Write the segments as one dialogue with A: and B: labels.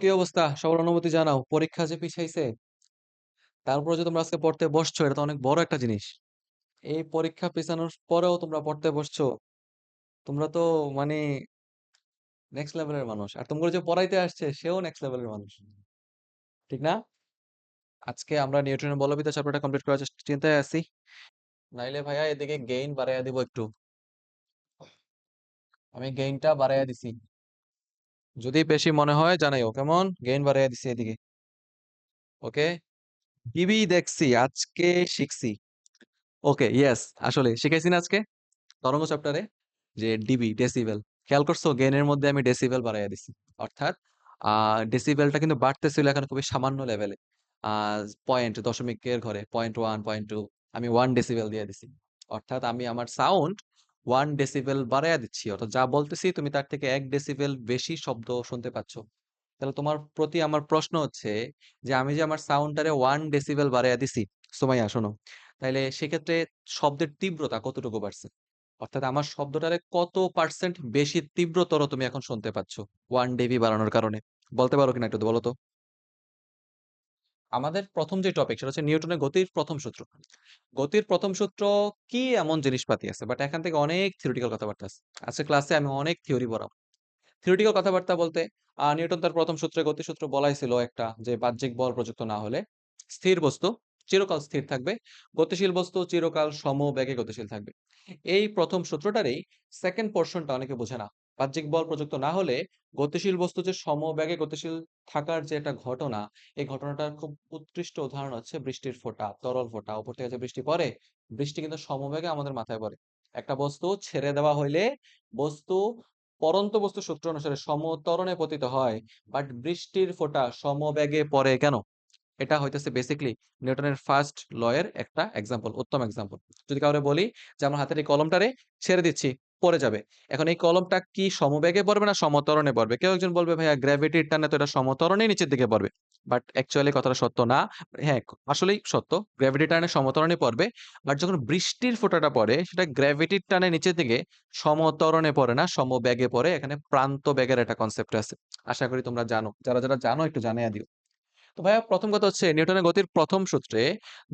A: কি অবস্থা? সবার অনুমতি জানাও। পরীক্ষা যে পিছাইছে, তারপরে যে তোমরা আজকে পড়তে বসছো, এটা তো অনেক বড় একটা জিনিস। এই পরীক্ষা পেছানোর পরেও তোমরা পড়তে বসছো। তোমরা তো মানে নেক্সট লেভেলের মানুষ। আর তোমরা যে পড়াইতে আসছে, সেও নেক্সট লেভেলের মানুষ। ঠিক না? আজকে আমরা নিউটনের বলবিদ্যা চ্যাপ্টারটা কমপ্লিট করার চিন্তায় আছি। নাইলে ভাইয়া এদিকে গেইন বাড়াইয়া দিব একটু। আমি গেইনটা বাড়াইয়া দিছি। যদি বেশি মনে হয় জানাইও। কেমন? গেইন বাড়াইয়া দিছি এদিকে। ওকে? টিভি দেখছি, আজকে শিখছি। ওকে, ইয়েস। আসলে শিখাইছি না আজকে? তরঙ্গ চ্যাপ্টারে যে ডিবি ডেসিবেল, খেয়াল করছো গেনের মধ্যে আমি ডেসিবেল বাড়াইয়া দিছি। অর্থাৎ ডেসিবেলটা কিন্তু বাড়তেছিল এখন খুবই সামান্য লেভেলে। পয়েন্ট দশমিকের ঘরে 0.1 0.2 আমি 1 ডেসিবেল দিয়ে দিছি। অর্থাৎ আমি আমার সাউন্ড 1 ডেসিবেল বাড়াইয়া দিচ্ছি। অর্থাৎ যা বলতেছি তুমি তার থেকে 1 ডেসিবেল বেশি শব্দ শুনতে পাচ্ছ। তাহলে তোমার প্রতি আমার প্রশ্ন হচ্ছে যে আমি যে আমার সাউন্ডটারে 1 ডেসিবেল বাড়াইয়া দিছি, সুমাইয়া শোনো, তাইলে সেক্ষেত্রে শব্দের তীব্রতা কতটুকু বাড়ছে? অর্থাৎ আমার শব্দটারে কত পার্সেন্ট বেশি তীব্রতর তুমি এখন শুনতে পাচ্ছ 1 ডেবি বাড়ানোর কারণে? বলতে পারো কিনা একটু বলো তো। আমাদের প্রথম যে টপিক সেটা হচ্ছে নিউটনের গতির প্রথম সূত্র। গতির প্রথম সূত্র কি এমন জিনিসপাতি আছে, বাট এখান থেকে অনেক থিওরিটিক্যাল কথাবার্তা আছে। আজকে ক্লাসে আমি অনেক থিওরি পড়াবো। থিওরিটিক্যাল কথাবার্তা বলতে নিউটন তার প্রথম সূত্রে গতিসূত্র বলাই ছিল একটা, যে বাহ্যিক বল প্রযুক্ত না হলে স্থির বস্তু চিরকাল স্থির থাকবে, গতিশীল বস্তু চিরকাল সমবেগে গতিশীল থাকবে। এই প্রথম সূত্রটারই সেকেন্ড পোর্শনটা অনেকে বোঝে না। বাহ্যিক বল প্রযুক্ত না হলে গতিশীল বস্তু যে সমবেগে গতিশীল থাকার যে একটা ঘটনা, এই ঘটনাটার খুব উৎকৃষ্ট উদাহরণ হচ্ছে বৃষ্টির ফোঁটা, তরল ফোঁটা। উপর থেকে যে বৃষ্টি পড়ে, বৃষ্টি কিন্তু সমবেগে আমাদের মাথায় পড়ে। একটা বস্তু ছেড়ে দেওয়া হইলে বস্তু পড়ন্ত বস্তু সূত্র অনুসারে সমত্বরণে পতিত হয়, বাট বৃষ্টির ফোঁটা সমবেগে পড়ে কেন? এটা হইতেছে বেসিক্যালি নিউটনের ফার্স্ট ল এর একটা এক্সাম্পল, উত্তম এক্সাম্পল। যদি কাউরে বলি যে আমার হাতের এই কলমটারে ছেড়ে দিচ্ছি, পড়ে যাবে, এখন এই কলমটা কি সমবেগে পড়বে না সমত্বরণে পড়বে? কেউ একজন বলবে ভাইয়া গ্র্যাভিটির টানে তো এটা সমত্বরণে নিচের দিকে পড়বে। বাট অ্যাকচুয়ালি কথাটা সত্য না। হ্যাঁ, আসলেই সত্য, গ্র্যাভিটির টানে সমত্বরণে পড়বে। বাট যখন বৃষ্টির ফোঁটাটা পড়ে সেটা গ্র্যাভিটির টানে নিচের দিকে সমত্বরণে পড়ে না, সমবেগে পড়ে। এখানে প্রান্ত বেগের একটা কনসেপ্ট আছে। আশা করি তোমরা জানো, যারা যারা জানো একটু জানিয়ে দিও। তো ভাইয়া প্রথম কথা হচ্ছে নিউটনের গতির প্রথম সূত্রে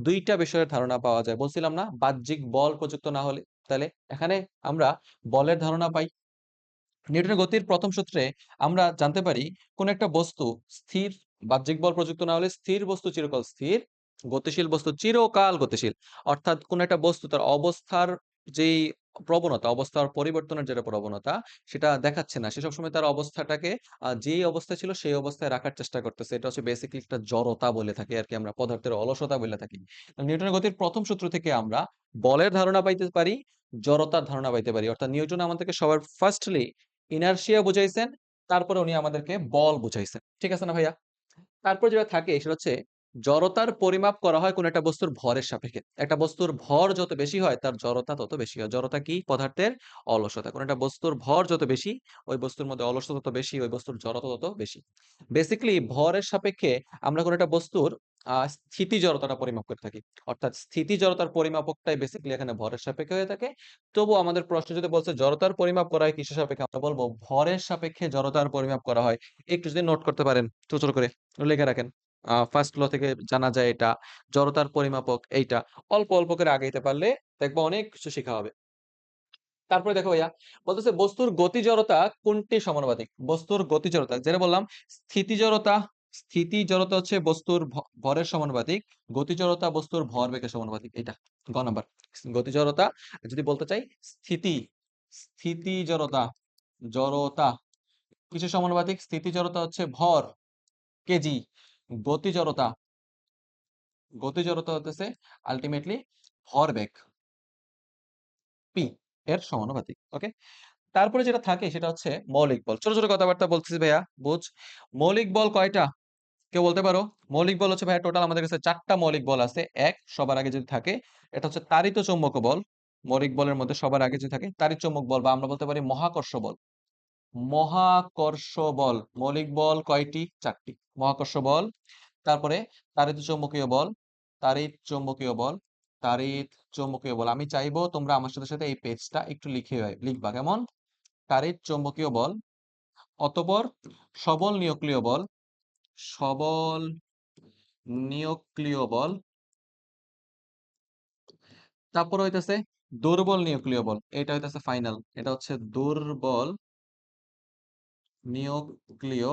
A: দুইটা বিষয়ের ধারণা পাওয়া যায়। বলছিলাম না বাহ্যিক বল প্রযুক্ত না হলে? তাহলে এখানে আমরা বলের ধারণা পাই। নিউটনের গতির প্রথম সূত্রে আমরা জানতে পারি কোন একটা বস্তু স্থির, বাহ্যিক বল প্রযুক্ত না হলে স্থির বস্তু চিরকাল স্থির, গতিশীল বস্তু চিরকাল গতিশীল। অর্থাৎ কোন একটা বস্তু তার অবস্থার যেই প্রবণতা, অবস্থার পরিবর্তনের যেটা প্রবণতা, সেটা দেখাচ্ছে না। সে সবসময় তার অবস্থাটাকে যেই অবস্থায় ছিল সেই অবস্থায় রাখার চেষ্টা করতেছে। এটা হচ্ছে বেসিক্যালি একটা জড়তা বলে থাকি আর কি, আমরা পদার্থের অলসতা বলে থাকি। নিউটনের গতির প্রথম সূত্র থেকে আমরা বলের ধারণা পাইতে পারি, জড়তার ধারণা পাইতে পারি। অর্থাৎ নিউটন আমাদেরকে সবার ফার্স্টলি ইনারশিয়া বুঝাইছেন, তারপরে উনি আমাদেরকে বল বুঝাইছেন। ঠিক আছে না ভাইয়া? তারপর যেটা থাকে সেটা হচ্ছে জড়তার পরিমাপ করা হয় কোন একটা বস্তুর ভরের সাপেক্ষে। একটা বস্তুর ভর যত বেশি হয় তার জড়তা তত বেশি হয়। জড়তা কি? পদার্থের অলসতা। কোন একটা বস্তুর ভর যত বেশি, ওই বস্তুর মধ্যে অলসতা তত বেশি, ওই বস্তুর জড়তা তত বেশি। বেসিক্যালি ভরের সাপেক্ষে আমরা কোন একটা বস্তুর স্থিতি জড়তাটা পরিমাপ করে থাকি। অর্থাৎ স্থিতি জড়তার পরিমাপকটাই বেসিক্যালি এখানে ভরের সাপেক্ষে হয়ে থাকে। তবুও আমাদের প্রশ্ন যদি বলছে জড়তার পরিমাপ করা হয় কিসের সাপেক্ষে, আমরা বলবো ভরের সাপেক্ষে জড়তার পরিমাপ করা হয়। একটু যদি নোট করতে পারেন ছোট ছোট করে লিখে রাখেন। ফার্স্ট ল থেকে জানা যায় এটা। জড়তার পরিমাপক এইটা। অল্প অল্প করে আগাইতে পারলে দেখবা অনেক কিছু শেখা হবে। তারপরে দেখো ভাইয়া, বলতেছে বস্তুর গতি জড়তা কোনটি সমানুপাতিক? বস্তুর গতি জড়তা যেটা বললাম, স্থিতি জড়তা, স্থিতি জড়তা হচ্ছে বস্তুর ভরের সমানুপাতিক, গতি জড়তা বস্তুর ভরবেগের সমানুপাতিক। এটা গ নাম্বার। গতি জড়তা, যদি বলতে চাই স্থিতি, স্থিতি জড়তা, জড়তা কিসের সমানুপাতিক? স্থিতি জড়তা হচ্ছে ভর, কেজি। গতি জড়তা, গতি জড়তা হতেছে আলটিমেটলি ভরবেগ, পি এর সমানুপাতিক। ওকে? তারপরে যেটা থাকে সেটা হচ্ছে মৌলিক বল। ছোট ছোট কথাবার্তা বলতেছি ভাইয়া, বুঝ। মৌলিক বল কয়টা? কেউ বলতে পারো? মৌলিক বল হচ্ছে ভাইয়া টোটাল আমাদের কাছে 4টা মৌলিক বল আছে। এক, সবার আগে যদি থাকে, এটা হচ্ছে তাড়িত চৌম্বক বল। মৌলিক বলের মধ্যে সবার আগে যদি থাকে তাড়িত চৌম্বক বল, বা আমরা বলতে পারি মহাকর্ষ বল। মহাকর্ষ বল। মৌলিক বল কয়টি? 4টি। মহাকর্ষ বল, তারপরে তাড়িত চৌম্বকীয় বল, তাড়িৎ চৌম্বকীয় বল, তাড়িৎ চৌম্বকীয় বল। আমি চাইবো তোমরা আমার সাথে সাথে এই পেজটা একটু লিখবা। কেমন? তাড়িৎ চৌম্বকীয় বল, অতঃপর সবল নিউক্লিয় বল, সবল নিউক্লিয় বল, তারপর হইতেছে দুর্বল নিউক্লিয় বল। এটা হইতেছে ফাইনাল, এটা হচ্ছে দুর্বল নিউক্লিয়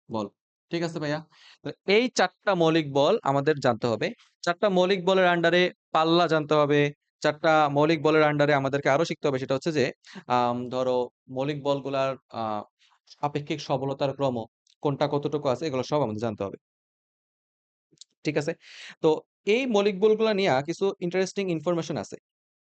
A: বল। ঠিক আছে ভাইয়া? তো এই ৪ টা মৌলিক বল আমাদের জানতে হবে। ৪ টা মৌলিক বলের আন্ডারে পাল্লা জানতে হবে। ৪ টা মৌলিক বলের আন্ডারে আমাদেরকে আরো শিখতে হবে, সেটা হচ্ছে যে ধরো মৌলিক বলগুলার আপেক্ষিক সবলতার ক্রম কোনটা কতটুকু আছে, এগুলো সব আমাদের জানতে হবে। ঠিক আছে? তো এই মৌলিক বলগুলা নিয়া কিছু ইন্টারেস্টিং ইনফরমেশন আছে।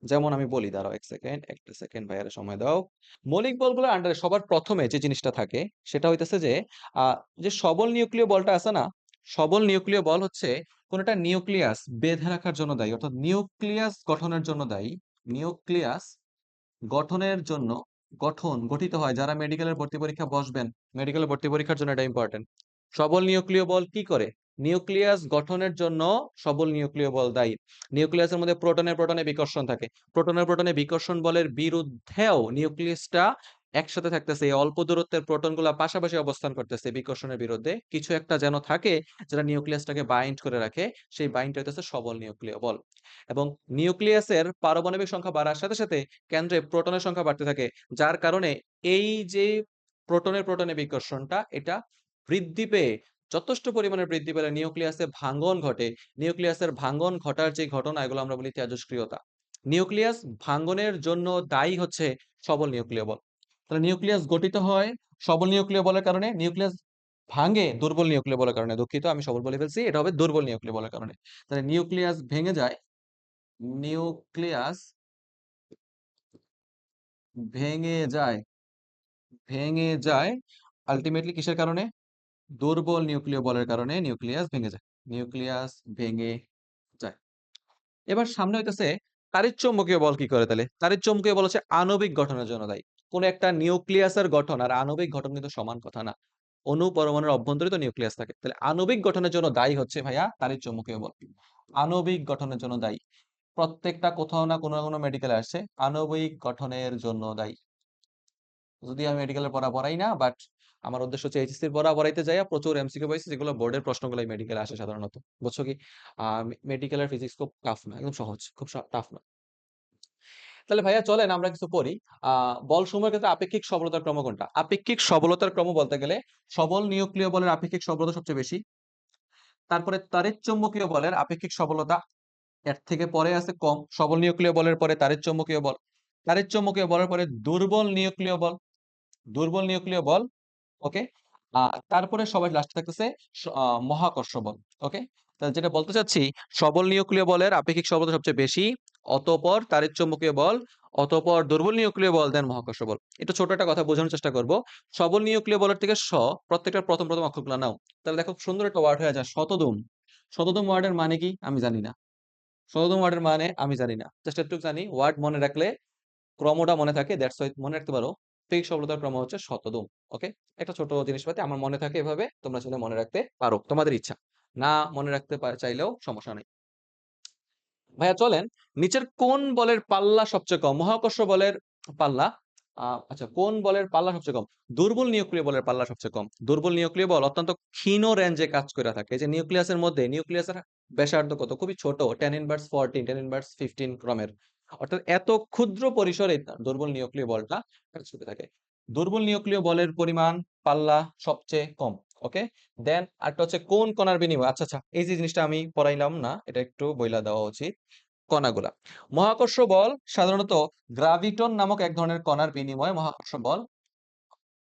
A: যেমন আমি বলি, দাঁড়াও ১ সেকেন্ড, ১ টা সেকেন্ড ভাইয়ারে সময় দাও। মৌলিক বলগুলোর আন্ডারে সবার ১ম এ যে জিনিসটা থাকে সেটা হইতেছে যে আ যে সবল নিউক্লিয় বলটা আছে না? সবল নিউক্লিয় বল হচ্ছে কোন একটা নিউক্লিয়াস বেঁধে রাখার জন্য দায়ী। অর্থাৎ নিউক্লিয়াস গঠনের জন্য দায়ী। নিউক্লিয়াস গঠনের জন্য গঠিত হয় যারা মেডিকেলের ভর্তি পরীক্ষা বসবেন। মেডিকেলের ভর্তি পরীক্ষার জন্য এটা ইম্পোর্টেন্ট। সবল নিউক্লিয় বল কি করে? নিউক্লিয়াস গঠনের জন্য সবল নিউক্লিয় বল দায়ী। নিউক্লিয়াসের মধ্যে প্রোটনে বিকর্ষণ থাকে। প্রোটনে বিকর্ষণ বলের বিরুদ্ধেও নিউক্লিয়াসটা একসাথে থাকতেছে। এই অল্প দূরত্বের প্রোটনগুলা পাশাপাশি অবস্থান করতেছে বিকর্ষণের বিরুদ্ধে। কিছু একটা যেন থাকে যেটা নিউক্লিয়াসটাকে বাইন্ড করে রাখে। সেই বাইন্ডটা হইতেছে সবল নিউক্লিয় বল। এবং নিউক্লিয়াসের পারমাণবিক সংখ্যা বাড়ার সাথে সাথে কেন্দ্রে প্রোটনের সংখ্যা বাড়তে থাকে। যার কারণে এই যে প্রোটনে বিকর্ষণটা এটা বৃদ্ধি পেয়ে যথেষ্ট পরিমাণে বৃদ্ধি পেলে নিউক্লিয়াসে ভাঙ্গন ঘটে। নিউক্লিয়াসের ভাঙ্গন ঘটার যে ঘটনা, এগুলো আমরা বলি তেজস্ক্রিয়তা। নিউক্লিয়াস ভাঙ্গনের জন্য দায়ী হচ্ছে সবল নিউক্লিয় বল। তাহলে নিউক্লিয়াস গঠিত হয় সবল নিউক্লিয় বলের কারণে, নিউক্লিয়াস ভাঙে দুর্বল নিউক্লিয় বলের কারণে। দুঃখিত, আমি সবল বলে ফেলছি, এটা হবে দুর্বল নিউক্লিয় বলের কারণে। তাহলে নিউক্লিয়াস ভেঙে যায়, নিউক্লিয়াস ভেঙে যায়, ভেঙে যায় আল্টিমেটলি কিসের কারণে? দুর্বল নিউক্লিয় বলের কারণে নিউক্লিয়াস ভেঙে যায়। নিউক্লিয়াস ভেঙে যায়। এবার সামনে হইতেছে তাড়িৎ-চৌম্বকীয় বল কি করে তাহলে? তাড়িৎ-চৌম্বকীয় বল হচ্ছে আণবিক গঠনের জন্য দায়ী। কোন একটা নিউক্লিয়াসের গঠন আর আণবিক গঠন কিন্তু সমান কথা না। অণু পরমাণুর অভ্যন্তরে তো নিউক্লিয়াস থাকে। তাহলে আণবিক গঠনের জন্য দায়ী হচ্ছে ভাইয়া তাড়িৎ-চৌম্বকীয় বল। আণবিক গঠনের জন্য দায়ী। প্রত্যেকটা কোথাও না কোনো মেডিকেলে আসছে আণবিক গঠনের জন্য দায়ী। যদি আমি মেডিকেলের পড়া পড়াই না, বাট আমার উদ্দেশ্য হচ্ছে এইচএসসির পড়া পড়াইতে যাইয়া প্রচুর এমসিকিউ পাইছি, যেগুলো বোর্ডের প্রশ্নগুলাই মেডিকেলে আসে সাধারণত। বুঝছো কি? মেডিকেলের ফিজিক্স খুব টাফ না, একদম সহজ, খুব টাফ না। তাহলে ভাইয়া চলেন আমরা কিছু পড়ি। বল সমূহের ক্ষেত্রে আপেক্ষিক সবলতার ক্রম কোনটা? আপেক্ষিক সবলতার ক্রম বলতে গেলে সবল নিউক্লিয় বলের আপেক্ষিক সবলতা সবচেয়ে বেশি। তারপরে তাড়িৎ-চৌম্বকীয় বলের আপেক্ষিক সবলতা এর থেকে পরে আছে কম। সবল নিউক্লিয় বলের পরে তাড়িৎ-চৌম্বকীয় বল। তাড়িৎ-চৌম্বকীয় বলের পরে দুর্বল নিউক্লিয় বল। দুর্বল নিউক্লিয় বল, ওকে। তারপরে সবাই লাস্টে থাকতেছে মহাকর্ষ বল। ওকে, তাহলে যেটা বলতে চাচ্ছি, সবল নিউক্লিয় বলের আপেক্ষিক সবলতা সবচেয়ে বেশি, অতঃপর তাড়িৎ-চৌম্বকীয় বল, অতঃপর দুর্বল নিউক্লিয় বল, দেন মহাকর্ষ বল। একটু ছোট একটা কথা বোঝানোর চেষ্টা করব। সবল নিউক্লিয় বলের থেকে প্রত্যেকটার প্রথম অক্ষরগুলো নাও। তাহলে দেখো সুন্দর একটা ওয়ার্ড হয়ে যায় শতদম। শতদম ওয়ার্ডের মানে কি আমি জানি না। শতদম ওয়ার্ডের মানে আমি জানি না, জাস্ট একটু জানি ওয়ার্ড মনে রাখলে ক্রমটা মনে থাকে, দ্যাটস ওয়াই মনে রাখতে পারো। ঠিক সফলতার ক্রম হচ্ছে শতদম। ওকে, একটা ছোট জিনিসপাতি আমার মনে থাকে এভাবে, তোমরা চাইলে মনে রাখতে পারো, তোমাদের ইচ্ছা। না মনে রাখতে চাইলেও সমস্যা নেই। ভাইয়া চলেন, নিচের কোন বলের পাল্লা সবচেয়ে কম? মহাকর্ষ বলের পাল্লা, আচ্ছা, কোন বলের পাল্লা সবচেয়ে কম? দুর্বল নিউক্লিয় বলের পাল্লা সবচেয়ে কম। দুর্বল নিউক্লিয় বল অত্যন্ত ক্ষীণ রেঞ্জে কাজ করে থাকে। এই যে নিউক্লিয়াসের মধ্যে, নিউক্লিয়াসের ব্যাসার্ধ কত? খুবই ছোট, 10^14, 10^15 ক্রমের। অর্থাৎ এত ক্ষুদ্র পরিসরে দুর্বল নিউক্লিয় বলটা কাজ করতে থাকে। দুর্বল নিউক্লিয় বলের পরিমাণ পাল্লা সবচেয়ে কম। ওকে, দেন আরেকটা হচ্ছে কোন কণার বিনিময়। আচ্ছা আচ্ছা, এই যে জিনিসটা আমি পড়াইলাম না, এটা একটু বইলা দেওয়া উচিত। কণাগুলা, মহাকর্ষ বল সাধারণত গ্রাভিটন নামক এক ধরনের কণার বিনিময়ে মহাকর্ষ বল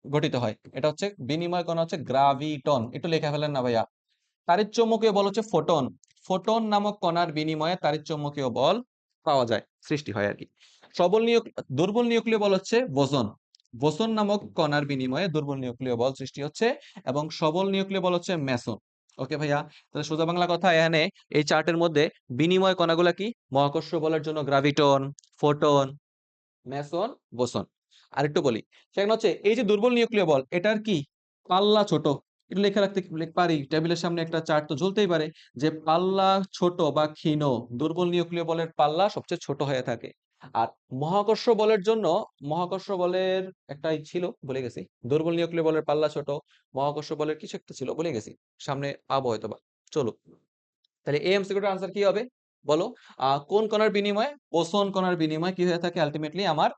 A: গঠিত হয়। এটা হচ্ছে বিনিময় কণা হচ্ছে গ্রাভিটন, একটু লেখা ফেলেন না ভাইয়া। তাড়িৎ-চৌম্বকীয় বল হচ্ছে ফোটন। ফোটন নামক কণার বিনিময়ে তাড়িৎ-চৌম্বকীয় বল পাওয়া যায়, সৃষ্টি হয় আর কি। দুর্বল নিউক্লিয় বল হচ্ছে বোসন। বোসন নামক কণার বিনিময়ে দুর্বল নিউক্লিয় বল সৃষ্টি হচ্ছে। এবং সবল নিউক্লিয় বল হচ্ছে মেসন। ওকে ভাইয়া, তাহলে সোজা বাংলা কথা, এখানে এই চার্টের মধ্যে বিনিময় কণাগুলা কি? মহাকর্ষ বলের জন্য গ্রাভিটন, ফোটন, মেসন, বোসন। আরেকটু বলি, সেখানে হচ্ছে এই যে দুর্বল নিউক্লিয় বল, এটার কি পাল্লা ছোট। একটু লেখা রাখতে পারি, টেবিলের সামনে একটা চার্ট তো ঝুলতেই পারে, যে পাল্লা ছোট বা ক্ষীণ দুর্বল নিউক্লিয় বলের পাল্লা সবচেয়ে ছোট হয়ে থাকে। আর মহাকর্ষ বলের একটাই ছিল, ভুলে গেছি। দুর্বল নিউক্লিয় বলের পাল্লা ছোট, মহাকর্ষ বলের কিছু একটা ছিল, ভুলে গেছি। সামনে পাবো হয়তোবা। চলো। তাহলে এই এমসিকিউটার আনসার কি হবে? বলো। কোন কণার বিনিময়ে? বোসন কণার বিনিময়ে কি হয়ে থাকে আলটিমেটলি আমার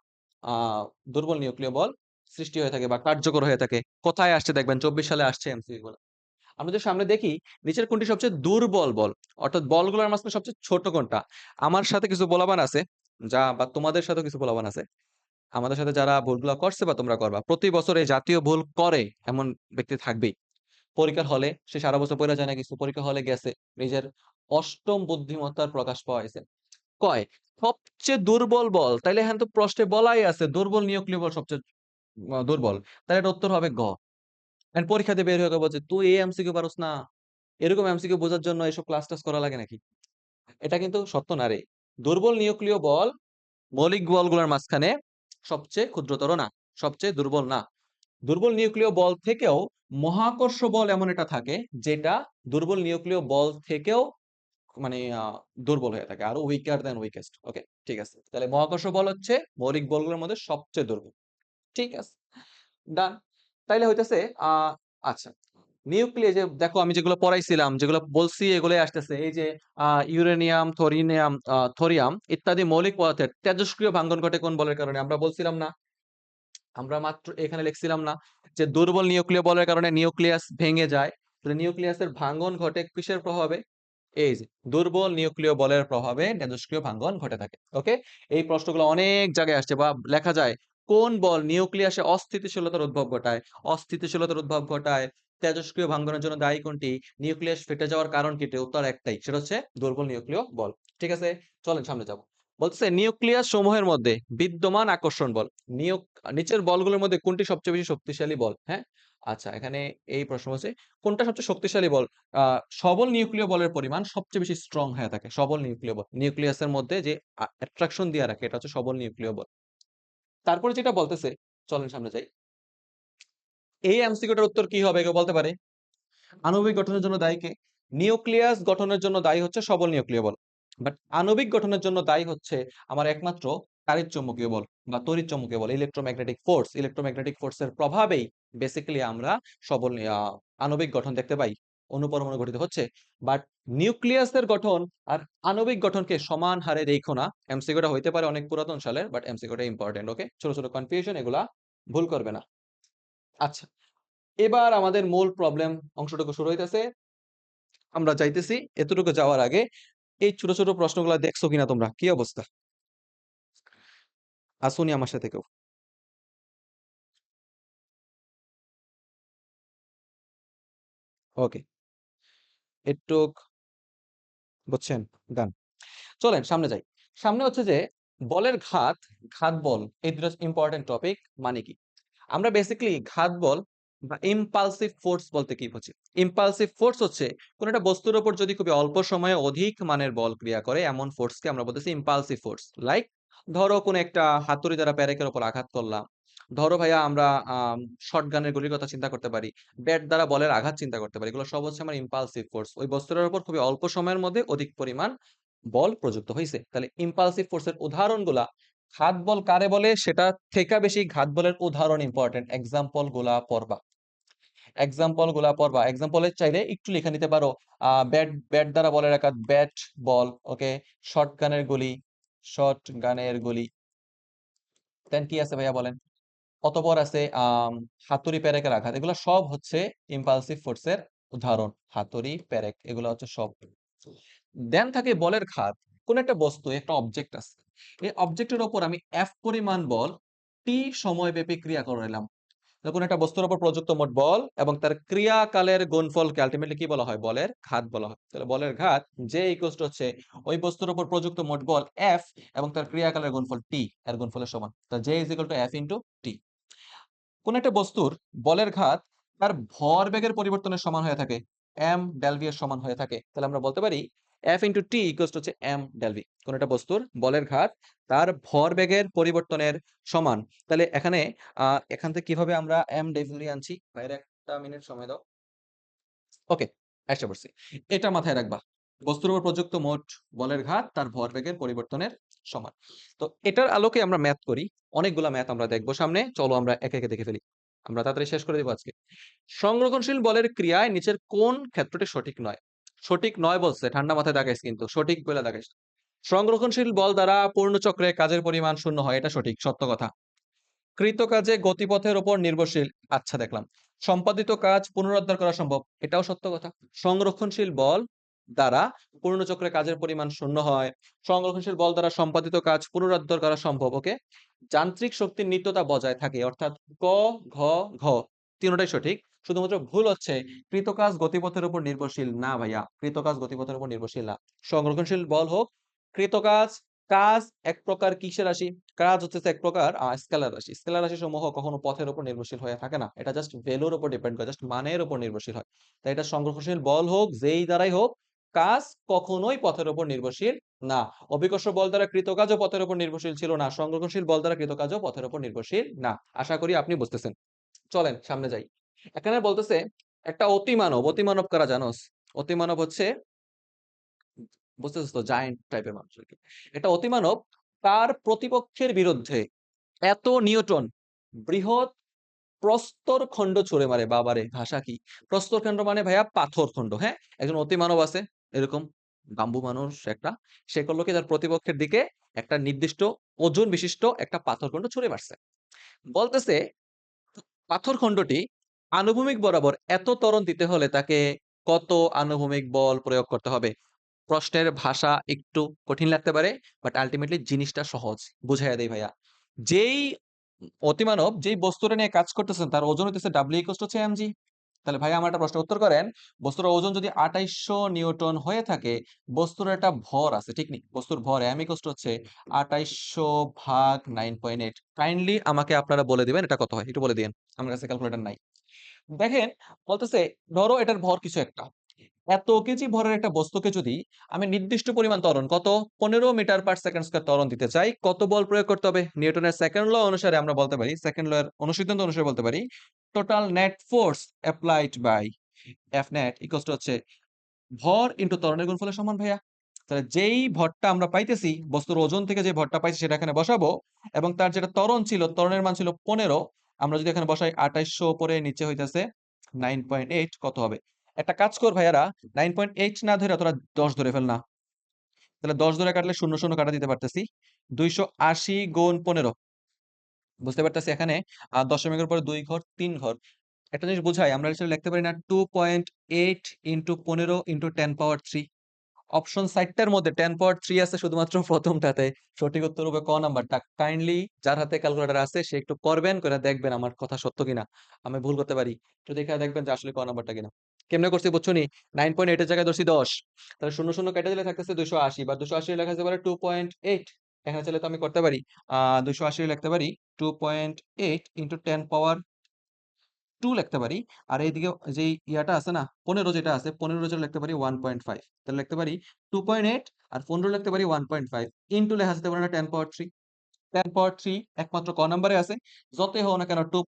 A: দুর্বল নিউক্লিয় বল সৃষ্টি হয়ে থাকে বা কার্যকর হয়ে থাকে। কোথায় আসছে দেখবেন 24 সালে আসছে এমসিকিউ গুলো। আমরা যদি সামনে দেখি নিচের কোনটি সবচেয়ে দুর্বল বল, অর্থাৎ বলগুলোর মাঝখানে সবচেয়ে ছোট কোনটা? আমার সাথে কিছু বলাবান আছে, বা তোমাদের সাথেও কিছু বলাবান আছে। আমাদের সাথে যারা ভুলগুলো করছে বা তোমরা করবা, প্রতি বছর এই জাতীয় ভুল করে এমন ব্যক্তি থাকবেই। পরীক্ষার হলে সে সারা বছর পড়া যায় না কিছু, পরীক্ষার হলে গেছে, নিজের অষ্টম বুদ্ধিমত্তার প্রকাশ পাওয়াইছে। কয় সবচেয়ে দুর্বল বল, তাইলে এখানে তো প্রশ্নে বলাই আছে দুর্বল নিউক্লিয় বল সবচেয়ে দুর্বল। তাহলে এটা উত্তর হবে গ। এন্ড পরীক্ষাতে বের হয়ে বলছে তুই এই এমসিকিউ পারোস না। এরকম এমসিকিউ বোঝার জন্য এসব ক্লাস টাস করা লাগে নাকি? এটা কিন্তু সত্য না রে। দুর্বল নিউক্লিয় বল মৌলিক বলগুলোর মাঝখানে সবচেয়ে ক্ষুদ্রতর না, সবচেয়ে দুর্বল না। দুর্বল নিউক্লিয় বল থেকেও মহাকর্ষ বল এমন এটা থাকে যেটা দুর্বল নিউক্লিয় বল থেকেও মানে দুর্বল হয়ে থাকে, আরো উইকার দেন উইকেস্ট। ওকে, ঠিক আছে। তাহলে মহাকর্ষ বল হচ্ছে মৌলিক বলগুলোর মধ্যে সবচেয়ে দুর্বল। ঠিক আছে, ডান। তাইলে হইতেছে আচ্ছা, নিউক্লিয়াস যে দেখো আমি যেগুলো পড়াইছিলাম, যেগুলো বলছি এগুলোই আসতেছে। এই যে ইউরেনিয়াম, থোরিয়াম ইত্যাদি মৌলিক পদার্থের তেজস্ক্রিয় ভাঙ্গন ঘটে কোন বলের কারণে? আমরা বলছিলাম না, আমরা মাত্র এখানে লিখছিলাম না যে দুর্বল নিউক্লিয় বলের কারণে নিউক্লিয়াস ভেঙে যায়। তাহলে নিউক্লিয়াসের ভাঙ্গন ঘটে কিসের প্রভাবে? এই যে দুর্বল নিউক্লিয় বলের প্রভাবে তেজস্ক্রিয় ভাঙ্গন ঘটে থাকে। ওকে, এই প্রশ্নগুলো অনেক জায়গায় আসছে বা লেখা যায়। কোন বল নিউক্লিয়াসে অস্থিতিশীলতার উদ্ভব ঘটায়? অস্থিতিশীলতার উদ্ভব ঘটায়। তেজস্ক্রিয় ভাঙ্গনের জন্য দায়ী কোনটি? নিউক্লিয়াস ফেটে যাওয়ার কারণ কি? উত্তর একটাই, সেটা হচ্ছে দুর্বল নিউক্লিয় বল। ঠিক আছে, চলেন সামনে যাব। বলছে নিউক্লিয়াস সমূহের মধ্যে বিদ্যমান আকর্ষণ বল। নিউক নিচের বলগুলোর মধ্যে কোনটি সবচেয়ে বেশি শক্তিশালী বল? হ্যাঁ, আচ্ছা, এখানে এই প্রশ্ন হচ্ছে কোনটা সবচেয়ে শক্তিশালী বল? সবল নিউক্লিয় বলের পরিমাণ সবচেয়ে বেশি স্ট্রং হয়ে থাকে সবল নিউক্লিয় বল। নিউক্লিয়াসের মধ্যে যে অ্যাট্রাকশন দিয়ে রাখে এটা হচ্ছে সবল নিউক্লিয় বল। তারপরে যেটা বলতেছে, চলেন সামনে যাই। এই এমসিকিউটার উত্তর কি হবে কেউ বলতে পারে? আণবিক গঠনের জন্য দায়ী কে? নিউক্লিয়াস গঠনের জন্য দায়ী হচ্ছে সবল নিউক্লিয় বল। বাট আণবিক গঠনের জন্য দায়ী হচ্ছে আমার একমাত্র তাড়িৎ-চুম্বকীয় বল বা তড়িৎ-চুম্বকীয় বল, ইলেকট্রোম্যাগনেটিক ফোর্স। ইলেকট্রোম্যাগনেটিক ফোর্সের প্রভাবেই বেসিক্যালি আমরা সবল আণবিক গঠন দেখতে পাই। অণু-পরমাণু গঠিত হচ্ছে। বাট নিউক্লিয়াসের গঠন আর আণবিক গঠনকে সমান হারে রেখো না। এমসিকিউটা হইতে পারে অনেক পুরাতন সালের, বাট এমসিকিউটা ইম্পর্টেন্ট। ওকে, ছোট ছোট কনফিউশন এগুলা ভুল করবে না। আচ্ছা, এবার আমাদের মূল প্রবলেম অংশটুকু শুরু হইতেছে। আমরা যাইতেছি। এতটুকু যাওয়ার আগে এই ছোট ছোট প্রশ্নগুলো দেখছো কিনা তোমরা? কি অবস্থা? আসুনি আমার সাথে কেউ? ওকে, একটু বুঝছেন? ডান। চলেন সামনে যাই। সামনে হচ্ছে যে বলের ঘাত, ঘাত বল এই দুটো ইম্পর্টেন্ট টপিক। মানে কি? আমরা বেসিক্যালি ঘাত বল বা ইম্পালসিভ ফোর্স বলতে কি বুঝি? ইম্পালসিভ ফোর্স হচ্ছে কোন একটা বস্তুর উপর যদি খুবই অল্প সময়ে অধিক মানের বল ক্রিয়া করে এমন ফোর্সকে আমরা বলতেছি ইম্পালসিভ ফোর্স। লাইক ধরো কোন একটা হাতুড়ি দ্বারা পেরেকের উপর আঘাত করলাম। ধরো ভাইয়া আমরা শটগানের গুলির কথা চিন্তা করতে পারি। ব্যাট দ্বারা বলের আঘাত চিন্তা করতে পারি। এগুলো সব হচ্ছে আমার ইম্পালসিভ ফোর্স। ওই বস্তুটার উপর খুবই অল্প সময়ের মধ্যে অধিক পরিমাণ বল প্রযুক্ত হইছে। তাহলে ইম্পালসিভ ফোর্সের উদাহরণগুলা, ঘাত বল কারে বলে সেটা থেকে বেশি ঘাত বলের উদাহরণ ইম্পর্টেন্ট। এক্সাম্পল গুলা পড়বা। এক্সাম্পল গুলা পড়বা। এক্সাম্পলের চাইলে একটু লিখে নিতে পারো। ব্যাট ব্যাট দ্বারা বলের আঘাত, ব্যাট বল। ওকে, শটগানের গুলি, শটগানের গুলি। দেন কি আছে ভাইয়া বলেন? অতঃপর আছে হাতুড়ি পেরেকের আঘাত। এগুলো সব হচ্ছে ইম্পালসিভ ফোর্সের উদাহরণ। হাতুড়ি, পেরেক এগুলো হচ্ছে সব। দেন থাকে বলের ঘাত। কোন একটা বস্তু, একটা অবজেক্ট আছে। এই অবজেক্টের উপর আমি এফ পরিমাণ বল টি সময়ব্যাপী ক্রিয়া করাইলাম। কোন একটা বস্তুর উপর প্রযুক্ত মোট বল এবং তার ক্রিয়াকালের গুণফলকে আলটিমেটলি কি বলা হয়? বলের ঘাত বলা হয়। তাহলে বলের ঘাত যে ইকুয়ালস টু হচ্ছে ওই বস্তুর উপর প্রযুক্ত মোট বল এফ এবং তার ক্রিয়াকালের গুণফল টি এর গুণফলের সমান। তাহলে J is equal two F into টি। কোন একটা বস্তুর বলের ঘাত তার ভরবেগের পরিবর্তনের সমান হয়ে থাকে, এম ডেল ভি এর সমান হয়ে থাকে। তাহলে আমরা বলতে পারি F into T equals to হচ্ছে এম ডেল ভি। কোন একটা বস্তুর বলের ঘাত তার ভরবেগের পরিবর্তনের সমান। তাহলে এখানে এখান থেকে কিভাবে আমরা এম ডেল ভি আনছি? ভাইয়ের একটা মিনিট সময় দাও। ওকে, আসতে পারছি। এটা মাথায় রাখবা। বস্তুর উপর প্রযুক্ত মোট বলের ঘাত তার ভরবেগের পরিবর্তনের সমান। তো এটার আলোকে আমরা ম্যাথ করি। অনেকগুলা ম্যাথ আমরা দেখব সামনে। চলো আমরা একে, একে দেখে ফেলি। আমরা তাড়াতাড়ি শেষ করে দিব আজকে। সংরক্ষণশীল বলের ক্রিয়ায় নিচের কোন ক্ষেত্রটি সঠিক নয়? সঠিক নয় বলছে, ঠান্ডা মাথায় দাগাইস কিন্তু। সঠিক বইলা দাগাইস। সংরক্ষণশীল বল দ্বারা পূর্ণচক্রে কাজের পরিমাণ শূন্য হয়। এটা সঠিক, সত্য কথা। কৃতকাজে গতিপথের উপর নির্ভরশীল। আচ্ছা দেখলাম। সম্পাদিত কাজ পুনরুদ্ধার করা সম্ভব। এটাও সত্য কথা। সংরক্ষণশীল বল দ্বারা পূর্ণচক্রে কাজের পরিমাণ শূন্য হয়। সংরক্ষণশীল বল দ্বারা সম্পাদিত কাজ পুনরুদ্ধার করা সম্ভব। ওকে। যান্ত্রিক শক্তির নিত্যতা বজায় থাকে। অর্থাৎ ক, ঘ, ঘ তিনটাই সঠিক। শুধুমাত্র ভুল হচ্ছে কৃতকাজ গতিপথের উপর নির্ভরশীল না ভাইয়া। কৃতকাজ গতিপথের উপর নির্ভরশীল না। সংরক্ষণশীল বল হোক, কৃতকাজ, কাজ এক প্রকার কিসের রাশি? কাজ হচ্ছে এক প্রকার স্কেলার রাশি। স্কেলার রাশি সমূহ কখনো পথের উপর নির্ভরশীল হয়ে থাকে না। এটা জাস্ট ভ্যালুর উপর ডিপেন্ড করে, জাস্ট মানের উপর নির্ভরশীল হয়। তাই এটা সংরক্ষণশীল বল হোক, যেই দ্বারাই হোক, কাজ কখনোই পথের উপর নির্ভরশীল না। অভিকর্ষ বল দ্বারা কৃত কাজও পথের উপর নির্ভরশীল ছিল না। সংরক্ষণশীল বল দ্বারা কৃত কাজও পথের উপর নির্ভরশীল না। আশা করি আপনি বুঝতেছেন। চলেন সামনে যাই। এখানে বলতেছে একটা অতিমানব। অতিমানব কারা জানোস? অতিমানব হচ্ছে, বুঝতেছিস তো, জায়ান্ট টাইপের মানুষ আর কি। এটা অতিমানব তার প্রতিপক্ষের বিরুদ্ধে এত নিউটন বৃহৎ প্রস্তর খণ্ড ছুঁড়ে মারে। বাবারে, ভাষা কি! প্রস্তর খণ্ড মানে ভাইয়া পাথর খণ্ড। হ্যাঁ, একজন অতিমানব আছে এরকম গাম্বু মানুষ একটা। সে করলো কি, তার প্রতিপক্ষের দিকে একটা নির্দিষ্ট ওজন বিশিষ্ট একটা পাথর খণ্ড ছুঁড়ে মারছে। বলতেছে পাথর খণ্ডটি আনুভূমিক বরাবর এত ত্বরণ দিতে হলে তাকে কত আনুভূমিক বল প্রয়োগ করতে হবে? প্রশ্নের ভাষা একটু কঠিন লাগতে পারে, বাট আল্টিমেটলি জিনিসটা সহজ। বুঝাইয়া দেই ভাইয়া। যেই অতিমানব যেই বস্তুটা নিয়ে কাজ করতেছেন তার ওজন হইতেছে W = mg। তাহলে ভাই আমার একটা প্রশ্ন উত্তর করেন। বস্তুর ওজন যদি 2800 নিউটন হয়ে থাকে, বস্তুর একটা ভর আছে, ঠিক নেই? বস্তুর ভর m = 2800 ভাগ 9.8। কাইন্ডলি আমাকে আপনারা বলে দিবেন এটা কত হয়, একটু বলে দিবেন। আমার কাছে ক্যালকুলেটর নাই। দেখেন, বলতেছে ধরো এটার ভর কিছু একটা। এত কেজি ভরের একটা বস্তুকে যদি আমি নির্দিষ্ট পরিমাণ ত্বরণ, কত, 15 মিটার পার সেকেন্ড স্কয়ার ত্বরণ দিতে চাই, কত বল প্রয়োগ করতে হবে? নিউটনের সেকেন্ড ল অনুসারে আমরা বলতে পারি, সেকেন্ড ল এর অনুসিদ্ধান্ত অনুসারে বলতে পারি, total net force applied by F net equals to হচ্ছে ভর ইনটু ত্বরণের গুণফলের সমান ভাইয়া। তাহলে যেই ভরটা আমরা পাইতেছি, বস্তুর ওজন থেকে যে ভরটা পাইছি সেটা এখানে বসাবো, এবং তার যেটা ত্বরণ ছিল, ত্বরণের মান ছিল 15, আমরা যদি এখানে বসাই 2800 উপরে নিচে হইতেছে 9.8, কত হবে? একটা কাজ কর ভাইয়ারা, 9.8 না ধরে তোরা 10 ধরে ফেল না। তাহলে 10 ধরে কাটলে শূন্য শূন্য কাটা দিতে পারতেছি। 280 গুণ 15, বুঝতে পারতেছি এখানে দশমিকের পরে 2 ঘর 3 ঘর। একটা জিনিস বুঝাই, আমরা আসলে লিখতে পারি না 2.8 ইনটু 15 ইনটু 10 পাওয়ার 3? অপশন 4 টার মধ্যে 10 পাওয়ার 3 আছে শুধুমাত্র প্রথমটাতে। সঠিক উত্তর হবে ক নাম্বারটা। কাইন্ডলি যার হাতে ক্যালকুলেটর আছে সে একটু করবেন, করে দেখবেন আমার কথা সত্য কিনা। আমি ভুল করতে পারি। একটু দেখে দেখবেন যে আসলে ক নাম্বারটা কিনা। কেমনে করছি বুঝছো নি? 9.8 এর জায়গায় ধরছি 10। তাহলে শূন্য শূন্য কেটে দিলে থাকতেছে 280, বা 280 লেখা যেতে পারে 2.8। এখানে চাইলে তো আমি করতে পারি 280 লিখতে পারি 2.8 ইনটু 10 পাওয়ার 2 লিখতে পারি। আর এইদিকে যে ইয়াটা আছে না, 15 যেটা আছে, 15 যেটা লিখতে পারি 1.5। তাহলে লিখতে পারি 2.8 আর 15 লিখতে পারি 1.5। ইনটু লেখা যেতে পারে না 10 পাওয়ার 3। 10 পাওয়ার 3 একমাত্র ক নাম্বারে আছে। যতই হোক না কেন 2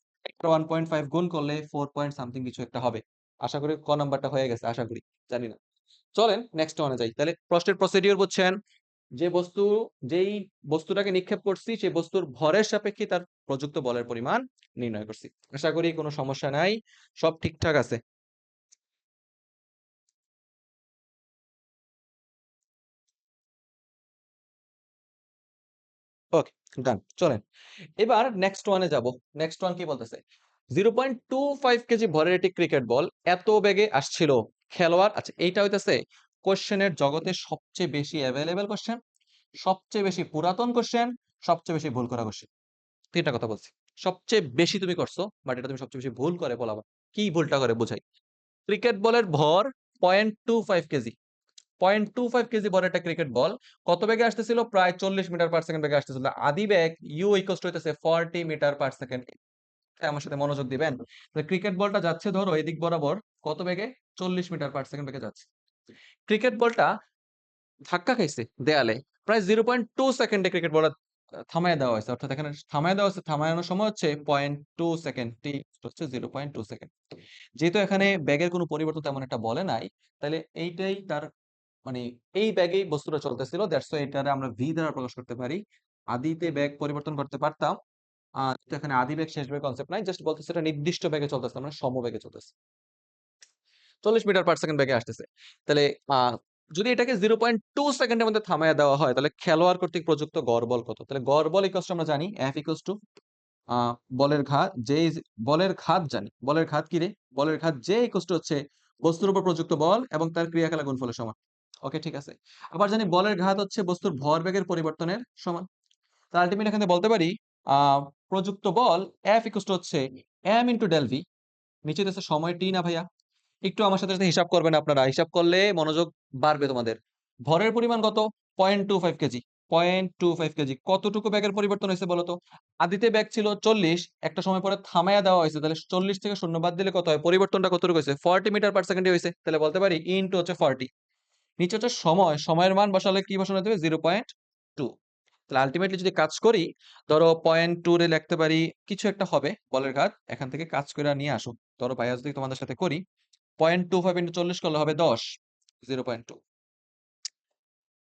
A: 1.5 গুণ করলে 4 পয়েন্ট সামথিং কিছু একটা হবে। আশা করি ক নাম্বারটা হয়ে গেছে, আশা করি। জানি না। চলেন নেক্সট ওয়ানে যাই। তাহলে প্রশ্নের প্রসিডিউর বুঝছেন? যে বস্তু, যেই বস্তুটাকে নিক্ষেপ করছি সেই বস্তুর ভরের সাপেক্ষে তার প্রযুক্ত বলের পরিমাণ নির্ণয় করছি। আশা করি কোনো সমস্যা নাই, সব ঠিকঠাক আছে। ওকে, ডান। চলেন এবার নেক্সট ওয়ানে যাব। নেক্সট ওয়ান কি বলতেছে? 0.25 কেজি ভরের একটি ক্রিকেট বল এত বেগে আসছিল। খেলোয়াড়, আচ্ছা এইটা হইতেছে কোশ্চেনের জগতে সবচেয়ে বেশি অ্যাভেলেবেল কোশ্চেন, সবচেয়ে বেশি পুরাতন কোশ্চেন, সবচেয়ে বেশি ভুল করা কোশ্চেন। তিনটা কথা বলছি। সবচেয়ে বেশি তুমি করছো, বাট এটা তুমি সবচেয়ে বেশি ভুল করে বলাবা। কি ভুলটা করে বুঝাই। ক্রিকেট বলের ভর 0.25 কেজি। 0.25 কেজি ভরের একটা ক্রিকেট বল কত বেগে আসতেছিল? প্রায় 40 মিটার পার সেকেন্ড বেগে আসতেছিল। আদি বেগ ইউ ইকুয়ালস টু হইতেছে 40 মিটার পার সেকেন্ড। আমার সাথে মনোযোগ দিবেন। ক্রিকেট বলটা যাচ্ছে ধরো এদিক বরাবর কত বেগে? 40 মিটার পার সেকেন্ড বেগে যাচ্ছে। ক্রিকেট বলটা ধাক্কা খাইছে দেয়ালে। প্রায় 0.2 সেকেন্ডে ক্রিকেট বলটা থামায় দেওয়া হয়েছে। অর্থাৎ এখানে থামায় দেওয়া হয়েছে, থামানোর সময় হচ্ছে 0.2 সেকেন্ড, টি হচ্ছে 0.2 সেকেন্ড। যেহেতু এখানে বেগের কোনো পরিবর্তন তেমন একটা বলে নাই, তাহলে এইটাই তার মানে এই ব্যাগেই বস্তুটা চলতেছিল, দ্যাটস ওয়াই এটারে আমরা ভি দ্বারা প্রকাশ করতে পারি। আদিতে ব্যাগ পরিবর্তন করতে পারতাম, তো এখানে আদি ব্যাগ শেষ ব্যাগ কনসেপ্ট নাই, জাস্ট বলতেছে এটা নির্দিষ্ট ব্যাগে চলতেছে, মানে সমবেগে চলতেছে, 40 মিটার পার সেকেন্ড ব্যাগে আসতেছে। তাহলে যদি এটাকে 0.2 সেকেন্ডের মধ্যে থামায় দেওয়া হয়, তাহলে খেলোয়াড় কর্তৃক প্রযুক্ত গড় বল কত? তাহলে গড় বল ইকুয়ালস টু আমরা জানি এফ ইকুয়ালস টু বলের ঘাত জে ইজ, বলের ঘাত জানি, বলের ঘাত কি রে? বলের ঘাত জে ইকুয়ালস টু হচ্ছে বস্তুর উপর প্রযুক্ত বল এবং তার ক্রিয়াকলাপ গুণফলের সমান। ওকে, ঠিক আছে। আবার জানি বলের ঘাত হচ্ছে বস্তুর ভরবেগের পরিবর্তনের সমান। তো আলটিমেট এখানে বলতে পারি আহ প্রযুক্ত বল এফ ইকুয়ালস টু হচ্ছে এম ইন্টু ডেল ভি, নিচে দিচ্ছে সময় টি না ভাইয়া? একটু আমার সাথে সাথে হিসাব করবেন, আপনারা হিসাব করলে মনোযোগ বাড়বে তোমাদের। ভরের পরিমাণ কত? 0.25 কেজি। 0.25 কেজি কতটুকু ব্যাগের পরিবর্তন হয়েছে বলতো? আদিতে ব্যাগ ছিল 40, একটা সময় পরে থামাইয়া দেওয়া হয়েছে, তাহলে 40 থেকে শূন্য বাদ দিলে কত হয়? পরিবর্তনটা কতটুকু হয়েছে? 40 মিটার পার সেকেন্ডে হয়েছে, তাহলে বলতে পারি ইনটু হচ্ছে 40। নিচে হচ্ছে সময়, সময়ের মান বসালে কি বসানো হবে? 0.2। তাহলে আলটিমেটলি যদি কাজ করি, ধরো 0.2 রে লিখতে পারি কিছু একটা হবে বলের ঘাত, এখান থেকে কাজ করে নিয়ে আসো। ধরো ভাইয়া যদি তোমাদের সাথে করি, 0.25 ইন্টু 40 করলে হবে 10, 0.2,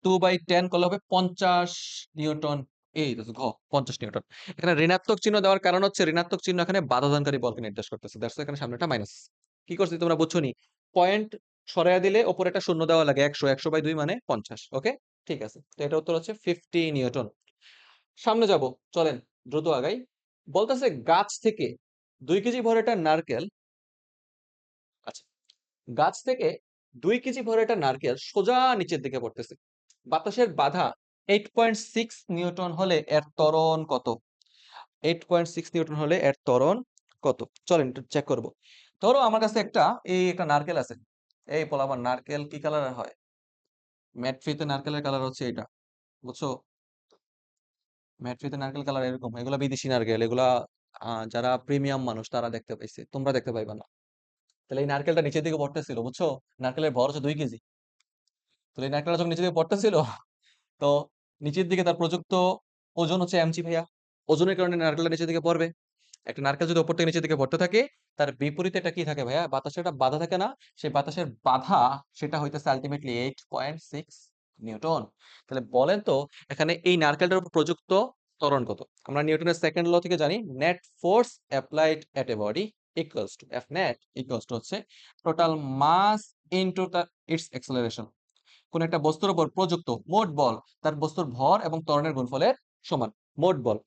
A: 2/10 করলে হবে 50 নিউটন। এই তো ঘ 50 নিউটন। এখানে ঋণাত্মক চিহ্ন দেওয়ার কারণ হচ্ছে ঋণাত্মক চিহ্ন এখানে বাধাদানকারী বলকে নির্দেশ করতেছে, দ্যাটস এখানে সামনেটা মাইনাস। কি করছি তোমরা বুঝছো নি? পয়েন্ট সরাইয়া দিলে উপরে একটা শূন্য দেওয়া লাগে, 100, 100/2 মানে 50। ওকে, ঠিক আছে। তো এটা উত্তর হচ্ছে 50 নিউটন। সামনে যাব, চলেন দ্রুত আগাই। বলতেছে গাছ থেকে 2 কেজি ভরের একটা নারকেল, আচ্ছা, গাছ থেকে 2 কেজি ভরের একটা নারকেল সোজা নিচের দিকে পড়তেছে। বাতাসের বাধা 8.6 নিউটন হলে এর ত্বরণ কত? 8.6 নিউটন হলে এর ত্বরণ কত? চলেন একটু চেক করব। ধরো আমার কাছে একটা নারকেল আছে। এই পোলাপান, নারকেল কি কালারের হয়? ম্যাট্রিতে নারকেলের কালার হচ্ছে এটা, বুঝছো? ম্যাট্রিতে নারকেল কালার এরকম, এগুলা বিদেশি নারকেল, এগুলা যারা প্রিমিয়াম মানুষ তারা দেখতে পাইছে, তোমরা দেখতে পাইবা না। তাহলে এই নারকেলটা নিচের দিকে পড়তেছিল, বুঝছো? নারকেলের ভর হচ্ছে 2 কেজি। তাহলে এই নারকেলটা যখন নিচের দিকে পড়তেছিল, তো নিচের দিকে তার প্রযুক্ত ওজন হচ্ছে এমজি ভাইয়া। ওজনের কারণে নারকেলটা নিচের দিকে পড়বে। একটা নারকেল যদি উপর থেকে নিচের দিকে পড়তে থাকে, তার বিপরীতে এটা কি থাকে ভাইয়া? বাতাসের একটা বাধা থাকে না? সেই বাতাসের বাধা, সেটা হইতেছে আলটিমেটলি 8.6 নিউটন। তাহলে বলেন তো, এখানে এই নারকেলটার উপর প্রযুক্ত ত্বরণ কত? আমরা নিউটনের সেকেন্ড ল থেকে জানি, net force applied at a body equals to F net equals to হচ্ছে total mass into its acceleration. কোন একটা বস্তুর উপর প্রযুক্ত মোট বল তার বস্তুর ভর এবং ত্বরণের গুণফলের সমান। মোট বল,